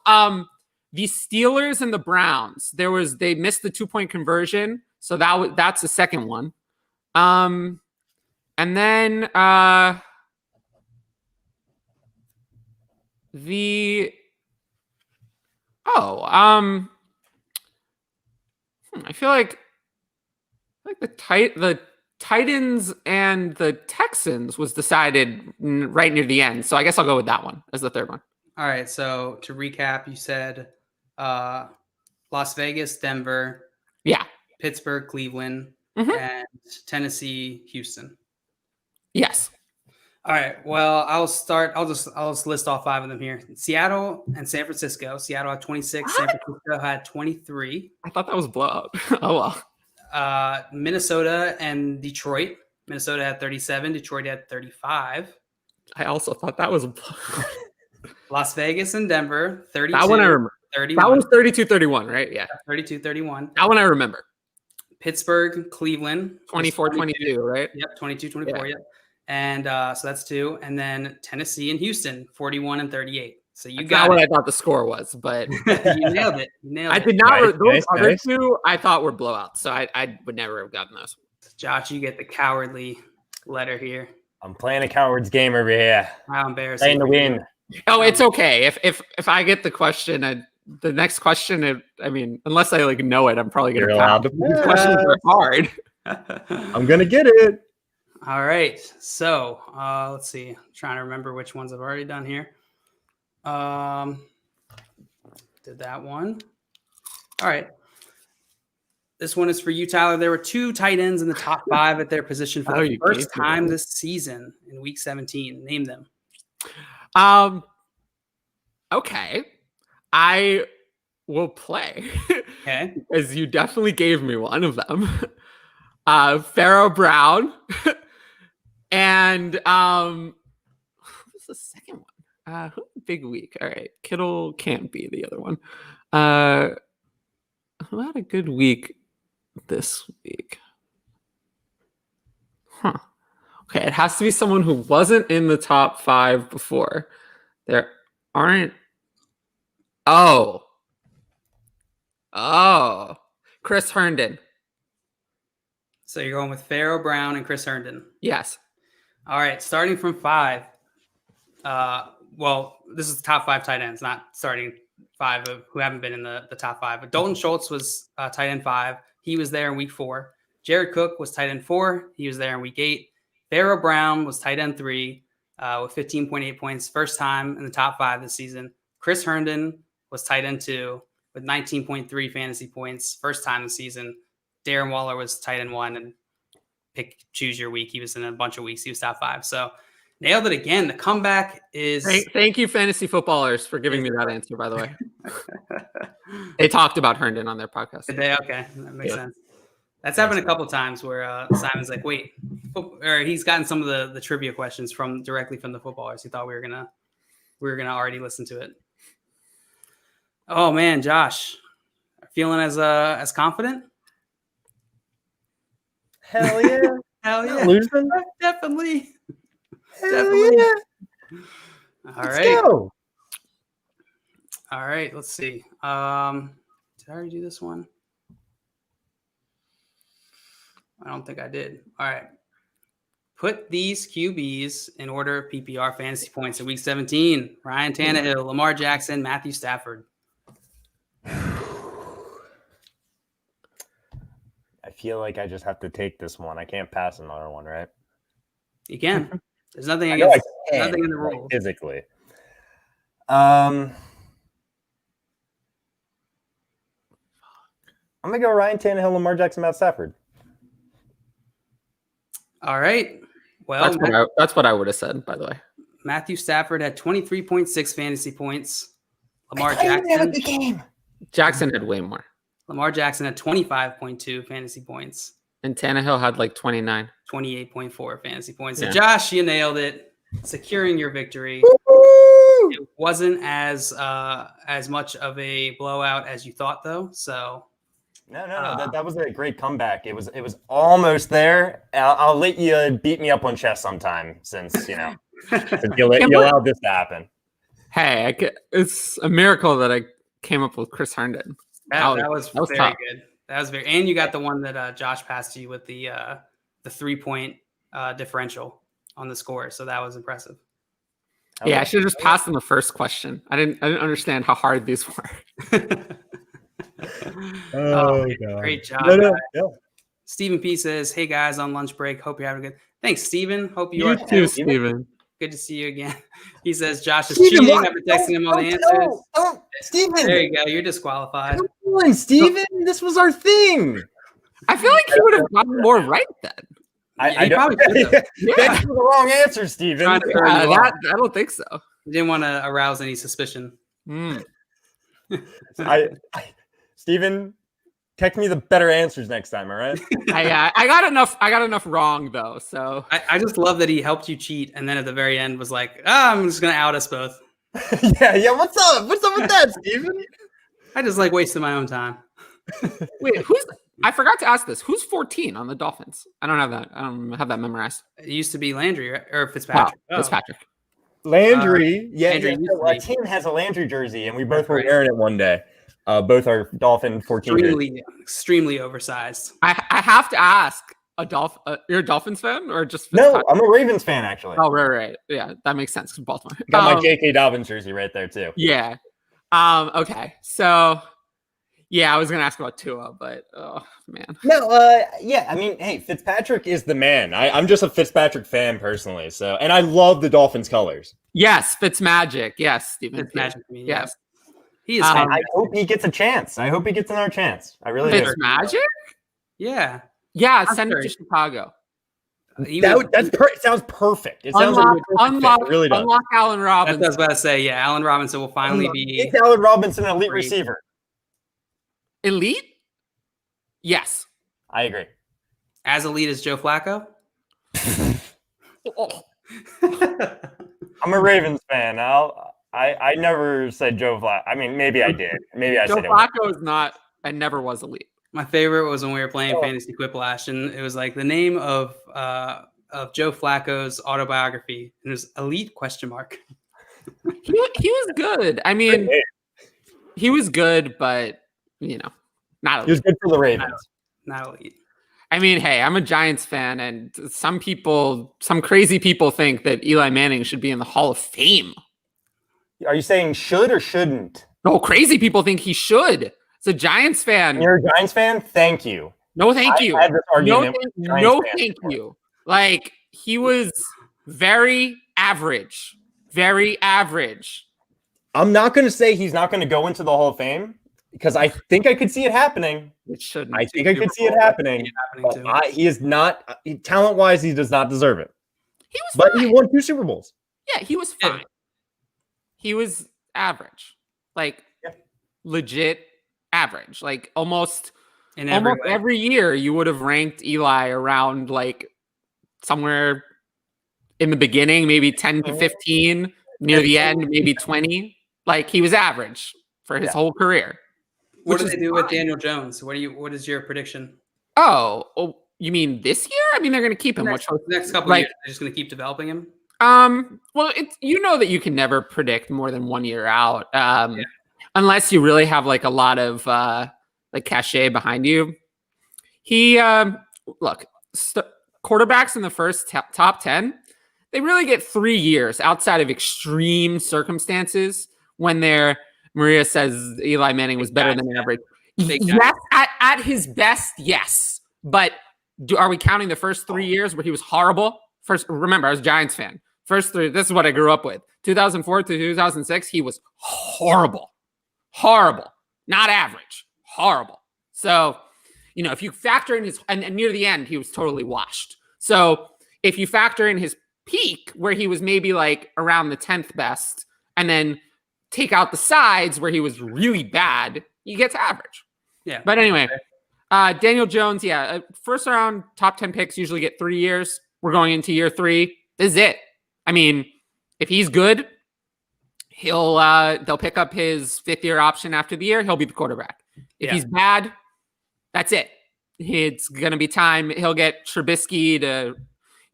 the Steelers and the Browns. They missed the 2-point conversion, so that's the second one. And then I feel like the Titans and the Texans was decided right near the end. So I guess I'll go with that one as the third one. All right. So to recap, you said Las Vegas, Denver, Yeah. Pittsburgh, Cleveland, Mhm. and Tennessee, Houston. Yes. All right. Well, I'll just list all 5 of them here. Seattle and San Francisco. Seattle had 26. San Francisco had 23. I thought that was blowout. Oh, well. Minnesota and Detroit. Minnesota had 37. Detroit had 35. I also thought that was a blowout. Las Vegas and Denver, 32. That one I remember. 31. That was 32-31, right? Yeah. 32-31. That one I remember. Pittsburgh, Cleveland. 24-22, right? Yep, 22-24, yep. And so that's 2. And then Tennessee and Houston, 41 and 38. So you That's got not it. what I thought the score was, but You nailed it. You nailed I it. did not. Nice, Those other nice. 2 I thought were blowouts, so I would never have gotten those. Josh, you get the cowardly letter here. I'm playing a coward's game over here. How embarrassing. Playing to for you. win. Oh, it's okay. If I get the question, the next question, I mean, unless I know it, I'm probably going You're allowed to These questions are hard. I'm gonna get it. All right. So let's see. I'm trying to remember which ones I've already done here. Did that one. All right. This one is for you, Tyler. There were 2 tight ends in the top 5 at their position for Oh, the you first gave me time one. this season in week 17. Name them. Okay. I will play. Okay. As you definitely gave me one of them. Pharaoh Brown. And who was the second one? Big week. All right. Kittle can't be the other one. Who had a good week this week? Huh. Okay, it has to be someone who wasn't in the top 5 before. There aren't. Oh, Chris Herndon. So you're going with Pharaoh Brown and Chris Herndon. Yes. All right. Starting from 5. Well, this is the top 5 tight ends, not starting 5 of who haven't been in the top 5. But Dalton Schultz was tight end 5. He was there in week 4. Jared Cook was tight end 4. He was there in week 8. Pharaoh Brown was tight end 3 with 15.8 points. First time in the top 5 this season. Chris Herndon was tight end 2 with 19.3 fantasy points. First time this season. Darren Waller was tight end 1 and choose your week. He was in a bunch of weeks. He was top 5. So nailed it again. The comeback is. Thank you, fantasy footballers, for giving me that answer, by the way. They talked about Herndon on their podcast. Today, okay. That makes sense. That's happened a couple of times where Simon's like, wait, or he's gotten some of the trivia questions directly from the footballers. He thought we were gonna already listen to it. Oh man, Josh, feeling as confident? Hell yeah. Hell yeah. Losing? Definitely. Definitely. Yeah. All right. Go. All right. Let's see. Did I already do this one? I don't think I did. All right. Put these QBs in order of PPR fantasy points in week 17. Ryan Tannehill, Lamar Jackson, Matthew Stafford. I feel like I just have to take this one. I can't pass another one, right? You can. There's nothing I know I against can, nothing in the like, rules. physically. I'm gonna go Ryan Tannehill, Lamar Jackson, Matt Stafford. All right. Well, That's what I would have said, by the way. Matthew Stafford had 23.6 fantasy points. Lamar Jackson had way more. Jackson had 25.2 fantasy points. And Tannehill had like 29. 28.4 fantasy points. So Yeah. Josh, you nailed it, securing your victory. Woo! It wasn't as much of a blowout as you thought, though. So No. That was a great comeback. It was almost there. I'll let you beat me up on chess sometime, since since you allowed this to happen. Hey, it's a miracle that I came up with Chris Herndon. that was very tough. good. That was very, and you got the one that Josh passed you with the 3-point differential on the score. So that was impressive. Yeah, I should have just passed on the first question. I didn't understand how hard these were. Oh, great job. No. Stephen P says, "Hey guys, on lunch break. Hope you're having a good." Thanks, Stephen. Hope you You are too, too. Steven. Good to see you again. He says Josh is Steven, cheating what? after texting him all the answers. Don't, Steven. There you go. You're disqualified. Come on, Steven. This was our thing. I feel like he would have gotten more right then. Yeah, he probably could have. Thanks for the wrong answer, Steven. Trying to throw you off. I don't think so. He didn't want to arouse any suspicion. Mm. Steven, text me the better answers next time, all right? I got enough. I got enough wrong though. So I just love that he helped you cheat, and then at the very end was like, I'm just gonna out us both. yeah. What's up? What's up with that, Steven? I just like wasting my own time. wait, who's? I forgot to ask this. Who's 14 on the Dolphins? I don't have that. I don't have that memorized. It used to be Landry or Fitzpatrick. Wow, Fitzpatrick. Landry. Landry used to our be. team has a Landry jersey, and we both were Right. wearing it one day. Both are Dolphin 14 jerseys. Extremely oversized. I have to ask you're a Dolphins fan or just No, Fitzpatrick? I'm a Ravens fan, actually. Oh, right. Yeah, that makes sense. Baltimore. Got my J.K. Dobbins jersey right there, too. Yeah. Okay. So, yeah, I was gonna ask about Tua, but oh man. No, yeah, I mean, hey, Fitzpatrick is the man. I'm just a Fitzpatrick fan personally, so, and I love the Dolphins colors. Yes, Fitzmagic. Yes, Stephen. It's magic to me. Yes. He is. I fantastic. hope he gets a chance. I hope he gets another chance. I really do. Fitzmagic? Yeah. Yeah, I'm send it sorry. to Chicago. It sounds perfect. It sounds like a perfect Unlock, fit. It really does. unlock Allen That's what I Robinson. was about to say. Yeah, Allen Robinson will finally be. Make Allen Robinson an elite Great. receiver. Elite? Yes. I agree. As elite as Joe Flacco. Oh, I'm a Ravens fan. I never said Joe Flacco. I mean, maybe I did. Maybe I Joe said it. Flacco is not and never was elite. My favorite was when we were playing Fantasy Quiplash, and it was like the name of Joe Flacco's autobiography, and it was Elite ? He was good. I mean, he was good, but not elite. He was good for the Ravens. Not elite. I mean, hey, I'm a Giants fan, and some crazy people think that Eli Manning should be in the Hall of Fame. Are you saying should or shouldn't? No, crazy people think he should. As a Giants fan, You're a Giants fan? Thank you. no, thank you. I had this argument with Giants No, fans thank before. you. Like he was very average, very average. I'm not going to say he's not going to go into the Hall of Fame because I think I could see it happening. It shouldn't. I think I could see it happening. Happening But too. he is not talent-wise. He does not deserve it. He was But fine. he won 2 Super Bowls. Yeah, he was Yeah. fine. He was average, like Yeah. legit average. Like almost In every way. every year, you would have ranked Eli around like somewhere in the beginning, maybe 10 to 15, near the end, maybe 20. Like he was average for his whole career. What which do is they do with fine. Daniel Jones? What is your prediction? Oh, you mean this year? I mean, they're going to keep him. Next couple like- years, they're just going to keep developing him. Well, it's that you can never predict more than 1 year out, unless you really have like a lot of like cachet behind you. He quarterbacks in the first top 10, they really get 3 years outside of extreme circumstances when Maria says Eli Manning was better than average. Big guy. Yes, at his best, yes, but are we counting the first 3 years where he was horrible? First, remember, I was a Giants fan. First 3, this is what I grew up with. 2004 to 2006, he was horrible. Not average. Horrible. So, if you factor in his, and near the end, he was totally washed. So, if you factor in his peak, where he was maybe like around the 10th best, and then take out the sides where he was really bad, you get to average. Yeah. But anyway, Daniel Jones, first round top 10 picks usually get 3 years. We're going into year 3. This is it. I mean, if he's good, they'll pick up his 5th year option after the year. He'll be the quarterback. If he's bad, that's it. It's gonna be time. He'll get Trubisky to,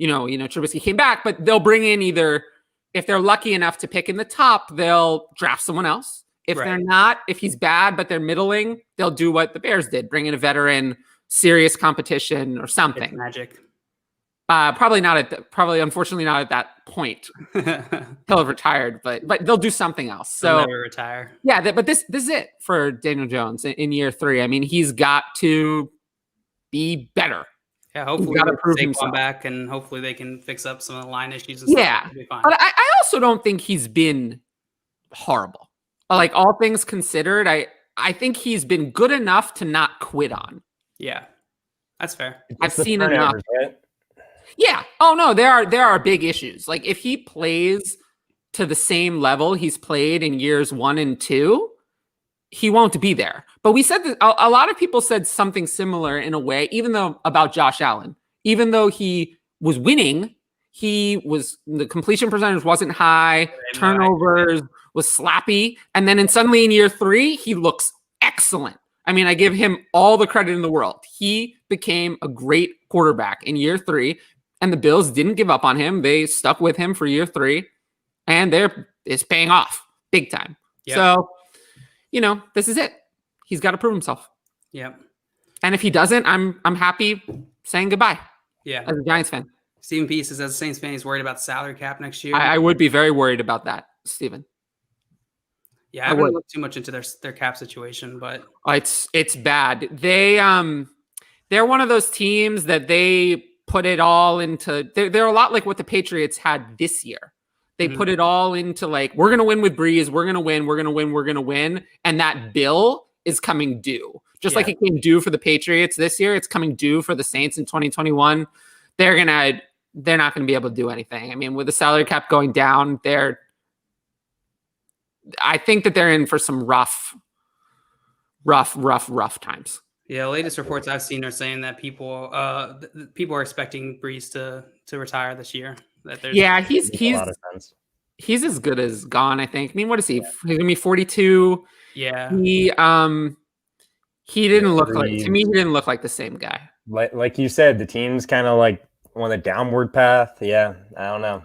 Trubisky came back, but they'll bring in either, if they're lucky enough to pick in the top, they'll draft someone else. If they're not, if he's bad but they're middling, they'll do what the Bears did: bring in a veteran, serious competition or something. It's magic. Probably unfortunately not at that point. He'll have retired, but they'll do something else. He'll So never retire. yeah, but this is it for Daniel Jones in year 3. I mean, he's got to be better. Yeah, hopefully gotta with prove Saquon himself. back, and hopefully they can fix up some of the line issues and stuff. Yeah, It'll be fine. but I also don't think he's been horrible. Like all things considered, I think he's been good enough to not quit on. Yeah, that's fair. I've It's the seen enough. turnovers, right? Yeah. Oh no, there are big issues. Like if he plays to the same level he's played in years 1 and 2, he won't be there. But we said that a lot of people said something similar in a way, even though about Josh Allen, even though he was winning, the completion percentage wasn't high, turnovers was slappy, and then suddenly in year 3 he looks excellent. I mean, I give him all the credit in the world. He became a great quarterback in year 3, and the Bills didn't give up on him. They stuck with him for year 3, and it's paying off big time. Yep. So, this is it. He's got to prove himself. Yep. And if he doesn't, I'm happy saying goodbye Yeah. as a Giants fan. Stephen P says, as a Saints fan, he's worried about the salary cap next year. I would be very worried about that, Stephen. Yeah, I haven't looked too much into their cap situation, but it's bad. They're one of those teams that they put it all into. They're a lot like what the Patriots had this year. They put it all into like, we're gonna win with Breeze, we're gonna win, and that bill is coming due. Just like it came due for the Patriots this year, it's coming due for the Saints in 2021. They're not gonna be able to do anything. I mean, with the salary cap going down, I think that they're in for some rough times. Yeah, the latest reports I've seen are saying that people are expecting Breeze to retire this year. He's as good as gone, I think. I mean, what is he? He's gonna be 42. Yeah. He didn't look like, to me, he didn't look like the same guy. Like you said, the team's kind of like on a downward path. Yeah, I don't know.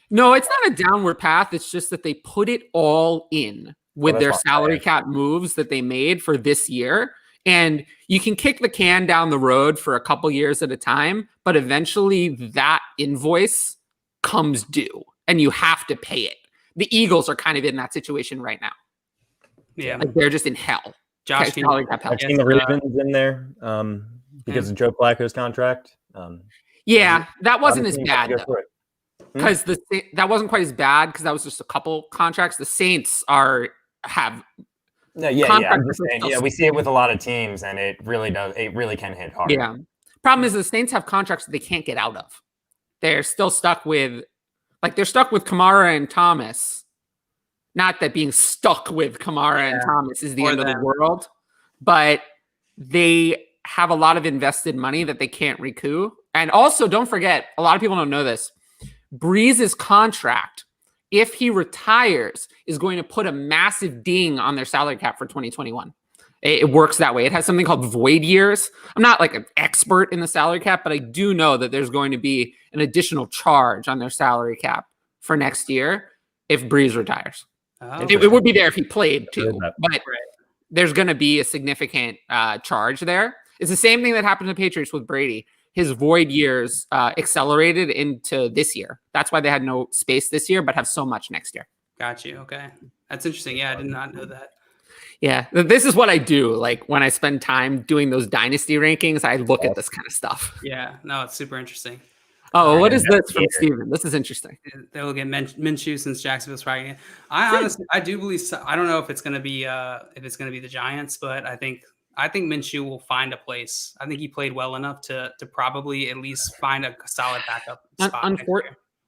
No, it's not a downward path. It's just that they put it all in with their salary cap moves that they made for this year. And you can kick the can down the road for a couple years at a time, but eventually that invoice comes due and you have to pay it. The Eagles are kind of in that situation right now. Yeah. Like they're just in hell. Josh, I've seen the Ravens in there because of Joe Flacco's contract. That wasn't as bad though. Because that wasn't quite as bad because that was just a couple contracts. The Saints have I'm just saying, we see it with a lot of teams, and it really can hit hard. Yeah. Problem is the Saints have contracts that they can't get out of. They're still stuck with Kamara and Thomas. Not that being stuck with Kamara and Thomas is the end of the world, but they have a lot of invested money that they can't recoup. And also, don't forget, a lot of people don't know this. Breeze's contract, if he retires, is going to put a massive ding on their salary cap for 2021. It works that way. It has something called void years. I'm not like an expert in the salary cap, but I do know that there's going to be an additional charge on their salary cap for next year if Breeze retires. It would be there if he played too, but there's going to be a significant charge there. It's the same thing that happened to the Patriots with Brady. His void years accelerated into this year. That's why they had no space this year, but have so much next year. Got you. Okay. That's interesting. Yeah, I did not know that. Yeah, this is what I do. Like when I spend time doing those dynasty rankings, I look at this kind of stuff. Yeah, no, it's super interesting. Oh, what is this from Steven? This is interesting. They'll get Minshew since Jacksonville's probably. I do believe. I don't know if it's going to be the Giants, but I think Minshew will find a place. I think he played well enough to probably at least find a solid backup spot.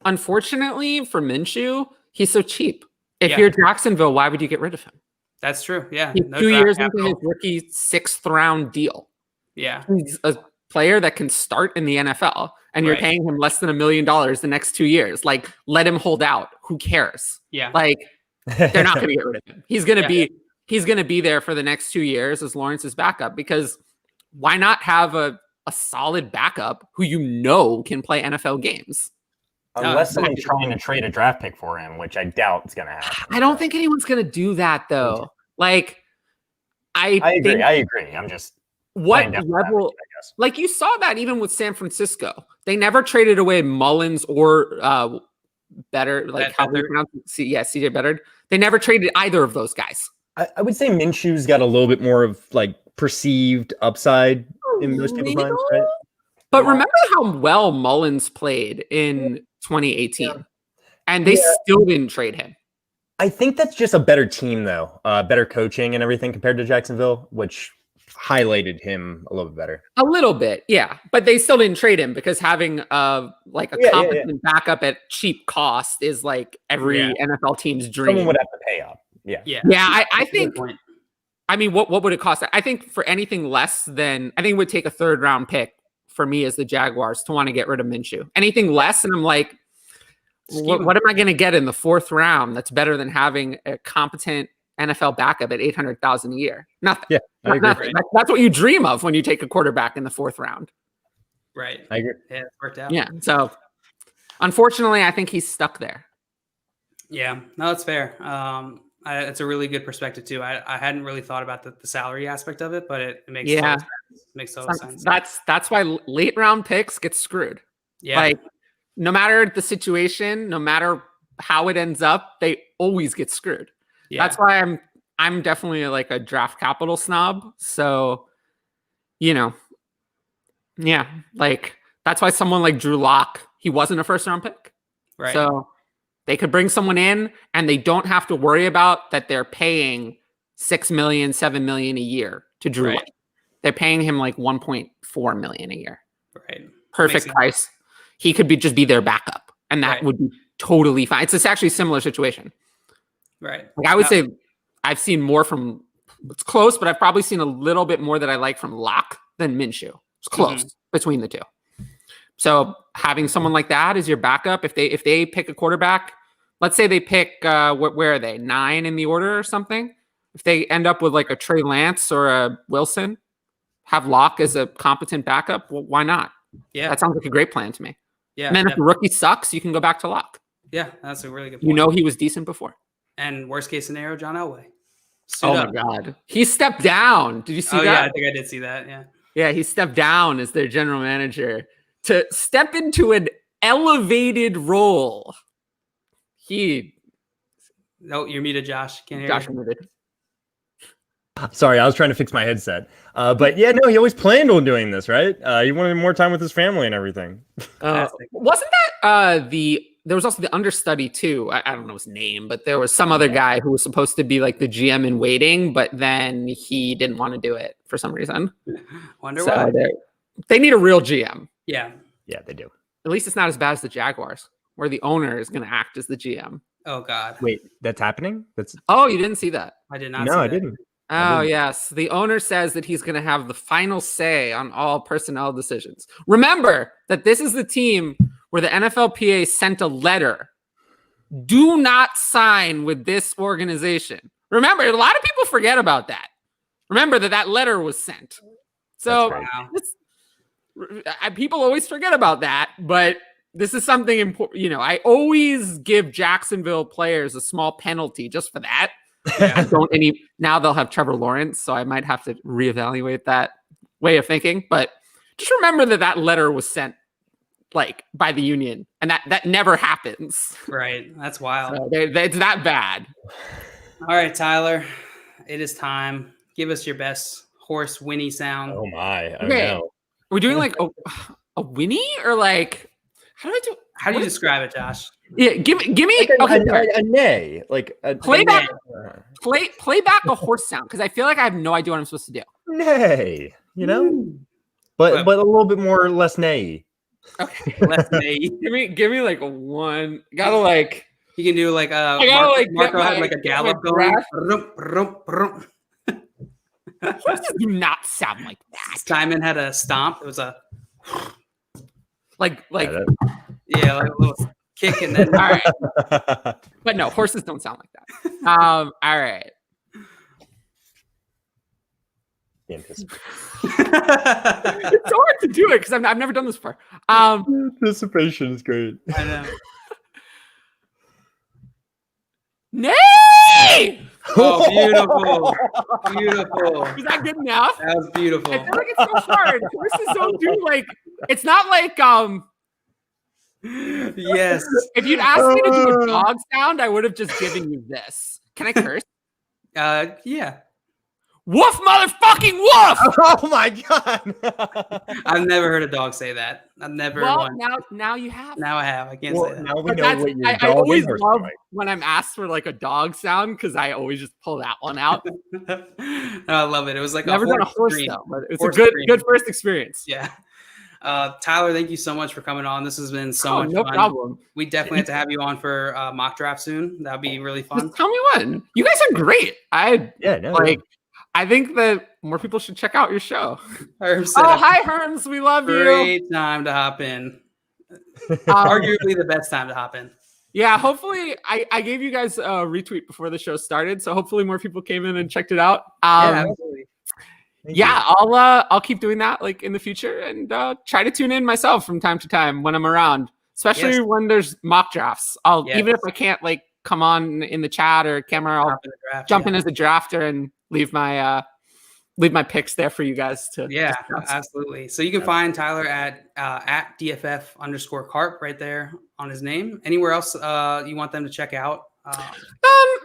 Unfortunately for Minshew, he's so cheap. If you're Jacksonville, why would you get rid of him? That's true. Yeah. He's 2 years into his rookie 6th round deal. Yeah. He's a player that can start in the NFL, and you're paying him less than $1 million the next 2 years. Like, let him hold out. Who cares? Yeah. Like, they're not going to get rid of him. He's going to be there for the next 2 years as Lawrence's backup, because why not have a solid backup who can play NFL games? Unless someone's trying to trade a draft pick for him, which I doubt is going to happen. I don't think anyone's going to do that, though. Like, I agree. I'm just what level? Like, you saw that even with San Francisco. They never traded away Mullins or Better, like how we pronounce it. CJ Better. They never traded either of those guys. I would say Minshew's got a little bit more of like perceived upside in most people's minds, right? But remember how well Mullins played in 2018, and they still didn't trade him. I think that's just a better team, though. Better coaching and everything compared to Jacksonville, which highlighted him a little bit better. A little bit, yeah. But they still didn't trade him because having a competent backup at cheap cost is like every NFL team's dream. Someone would have to pay up. Yeah. I think. I mean, what would it cost? I think for anything less than, I think it would take a 3rd round pick for me as the Jaguars to want to get rid of Minshew. Anything less, and I'm like, what am I going to get in the 4th round that's better than having a competent NFL backup at $800,000 a year? Nothing. Yeah, I agree. Nothing. That's what you dream of when you take a quarterback in the 4th round. Right. I agree. Yeah, it worked out. Yeah. So, unfortunately, I think he's stuck there. Yeah. No, that's fair. It's a really good perspective too. I hadn't really thought about the salary aspect of it, but it makes total sense. Makes total sense. That's why late round picks get screwed. Yeah. Like, no matter the situation, no matter how it ends up, they always get screwed. Yeah. That's why I'm definitely like a draft capital snob. So, like that's why someone like Drew Lock, he wasn't a 1st round pick. Right. So they could bring someone in and they don't have to worry about that they're paying $6 million, $7 million a year to Drew Lock. They're paying him like $1.4 million a year. Right. Perfect price. He could just be their backup, and that would be totally fine. It's actually a similar situation. Right. Like I would say I've seen more from, it's close, but I've probably seen a little bit more that I like from Locke than Minshew. It's close between the two. So having someone like that as your backup, if they pick a quarterback, let's say they pick, where are they? 9 in the order or something. If they end up with like a Trey Lance or a Wilson, have Locke as a competent backup, well, why not? Yeah. That sounds like a great plan to me. Yeah. And then if the rookie sucks, you can go back to Locke. Yeah, that's a really good point. He was decent before. And worst case scenario, John Elway. My God. He stepped down. Did you see that? Yeah, I think I did see that. Yeah. Yeah, he stepped down as their general manager to step into an elevated role. No, you're muted, Josh. Can't hear Josh you. muted. Sorry, I was trying to fix my headset. But yeah, no, he always planned on doing this, right? He wanted more time with his family and everything. Wasn't that there was also the understudy too. I don't know his name, but there was some other guy who was supposed to be like the GM in waiting, but then he didn't want to do it for some reason. Wonder why. They need a real GM. Yeah. Yeah, they do. At least it's not as bad as the Jaguars, where the owner is going to act as the GM. Oh God. Wait, that's happening? Oh, you didn't see that? I did not. No, I didn't. Oh, yes. The owner says that he's going to have the final say on all personnel decisions. Remember that this is the team where the NFLPA sent a letter. Do not sign with this organization. Remember, a lot of people forget about that. Remember that letter was sent. So people always forget about that, but this is something important. I always give Jacksonville players a small penalty just for that. Now they'll have Trevor Lawrence, so I might have to reevaluate that way of thinking. But just remember that letter was sent like by the union, and that never happens. Right, that's wild. So it's that bad. All right, Tyler, it is time. Give us your best horse whinny sound. Oh my! I know. We're doing like a whinny or like how do you describe it, Josh? Yeah, give me like a neigh, like play back a horse sound because I feel like I have no idea what I'm supposed to do. Neigh, but a little bit more less neigh. Okay, less neigh. give me like one. Gotta like you can do like Marco had like a gallop going. Horses do not sound like that. Simon had a stomp. It was a like like a little kick and then all right. But no, horses don't sound like that. All right. It's hard to do it because I've never done this before. Anticipation is great. I know. Nay! Oh, beautiful. Beautiful. Was that good enough? That was beautiful. I feel like it's so hard. Horses don't do like it's not like Yes. If you'd asked me to do a dog sound, I would have just given you this. Can I curse? Yeah. Woof, motherfucking woof. Oh my god! I've never heard a dog say that. I've never. Well, once. now you have. Now I have. I can't Well, say that. now we But know that's, what your I dog always and horse love like. when I'm asked for like a dog sound because I always just pull that one out. No, I love it. It was like Never done a horse scream. though, but it's Horse a scream. good first experience. Yeah. Tyler, thank you so much for coming on. This has been so Oh, much no fun. problem. We definitely have to have you on for mock draft soon. That'd be really fun. Just tell me when. You guys are great. Yeah, no, Like, I think that more people should check out your show. Herm said, Oh, hi, Herms. We love you. great time to hop in. Arguably the best time to hop in. Yeah, hopefully I gave you guys a retweet before the show started, so hopefully more people came in and checked it out. Yeah, absolutely. Thank you. I'll keep doing that like in the future and try to tune in myself from time to time when I'm around, especially Yes. when there's mock drafts. Even Yes. if I can't like come on in the chat or camera, I'll Hop in the draft, jump yeah. in as a drafter and leave my picks there for you guys to Yeah, discuss. absolutely. So you can find Tyler at DFF_carp right there on his name. Anywhere else you want them to check out?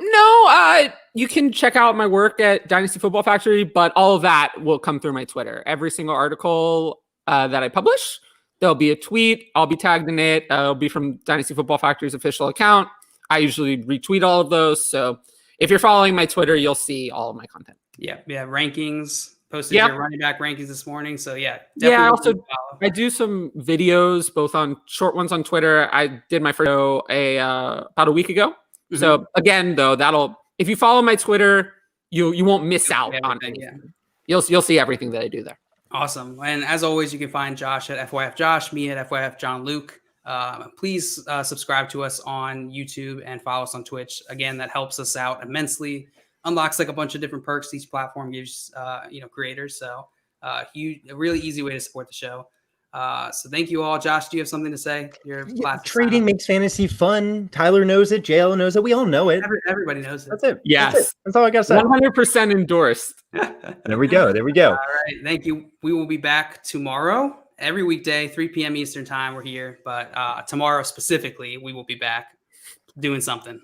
No, you can check out my work at Dynasty Football Factory, but all of that will come through my Twitter. Every single article that I publish, there'll be a tweet. I'll be tagged in it. It'll be from Dynasty Football Factory's official account. I usually retweet all of those. So if you're following my Twitter, you'll see all of my content. Yeah, rankings. Posted Yep. your running back rankings this morning. So yeah, Yeah, I definitely also follow. I do some videos, both on short ones on Twitter. I did my first video about a week ago. Mm-hmm. So again, though, if you follow my Twitter, you won't miss out on everything, anything. You'll see everything that I do there. Awesome. And as always, you can find Josh at FYF Josh, me at FYF John Luke. Please subscribe to us on YouTube and follow us on Twitch. Again, that helps us out immensely. Unlocks like a bunch of different perks each platform gives creators. So a really easy way to support the show. So thank you all. Josh, do you have something to say? Your last Trading makes fantasy fun. Tyler knows it. JL knows it. We all know it. Everybody knows it. That's it. Yes. That's it. That's all I gotta say. 100% endorsed. There we go. There we go. All right. Thank you. We will be back tomorrow. Every weekday, 3 p.m. Eastern time, we're here. But tomorrow specifically, we will be back doing something.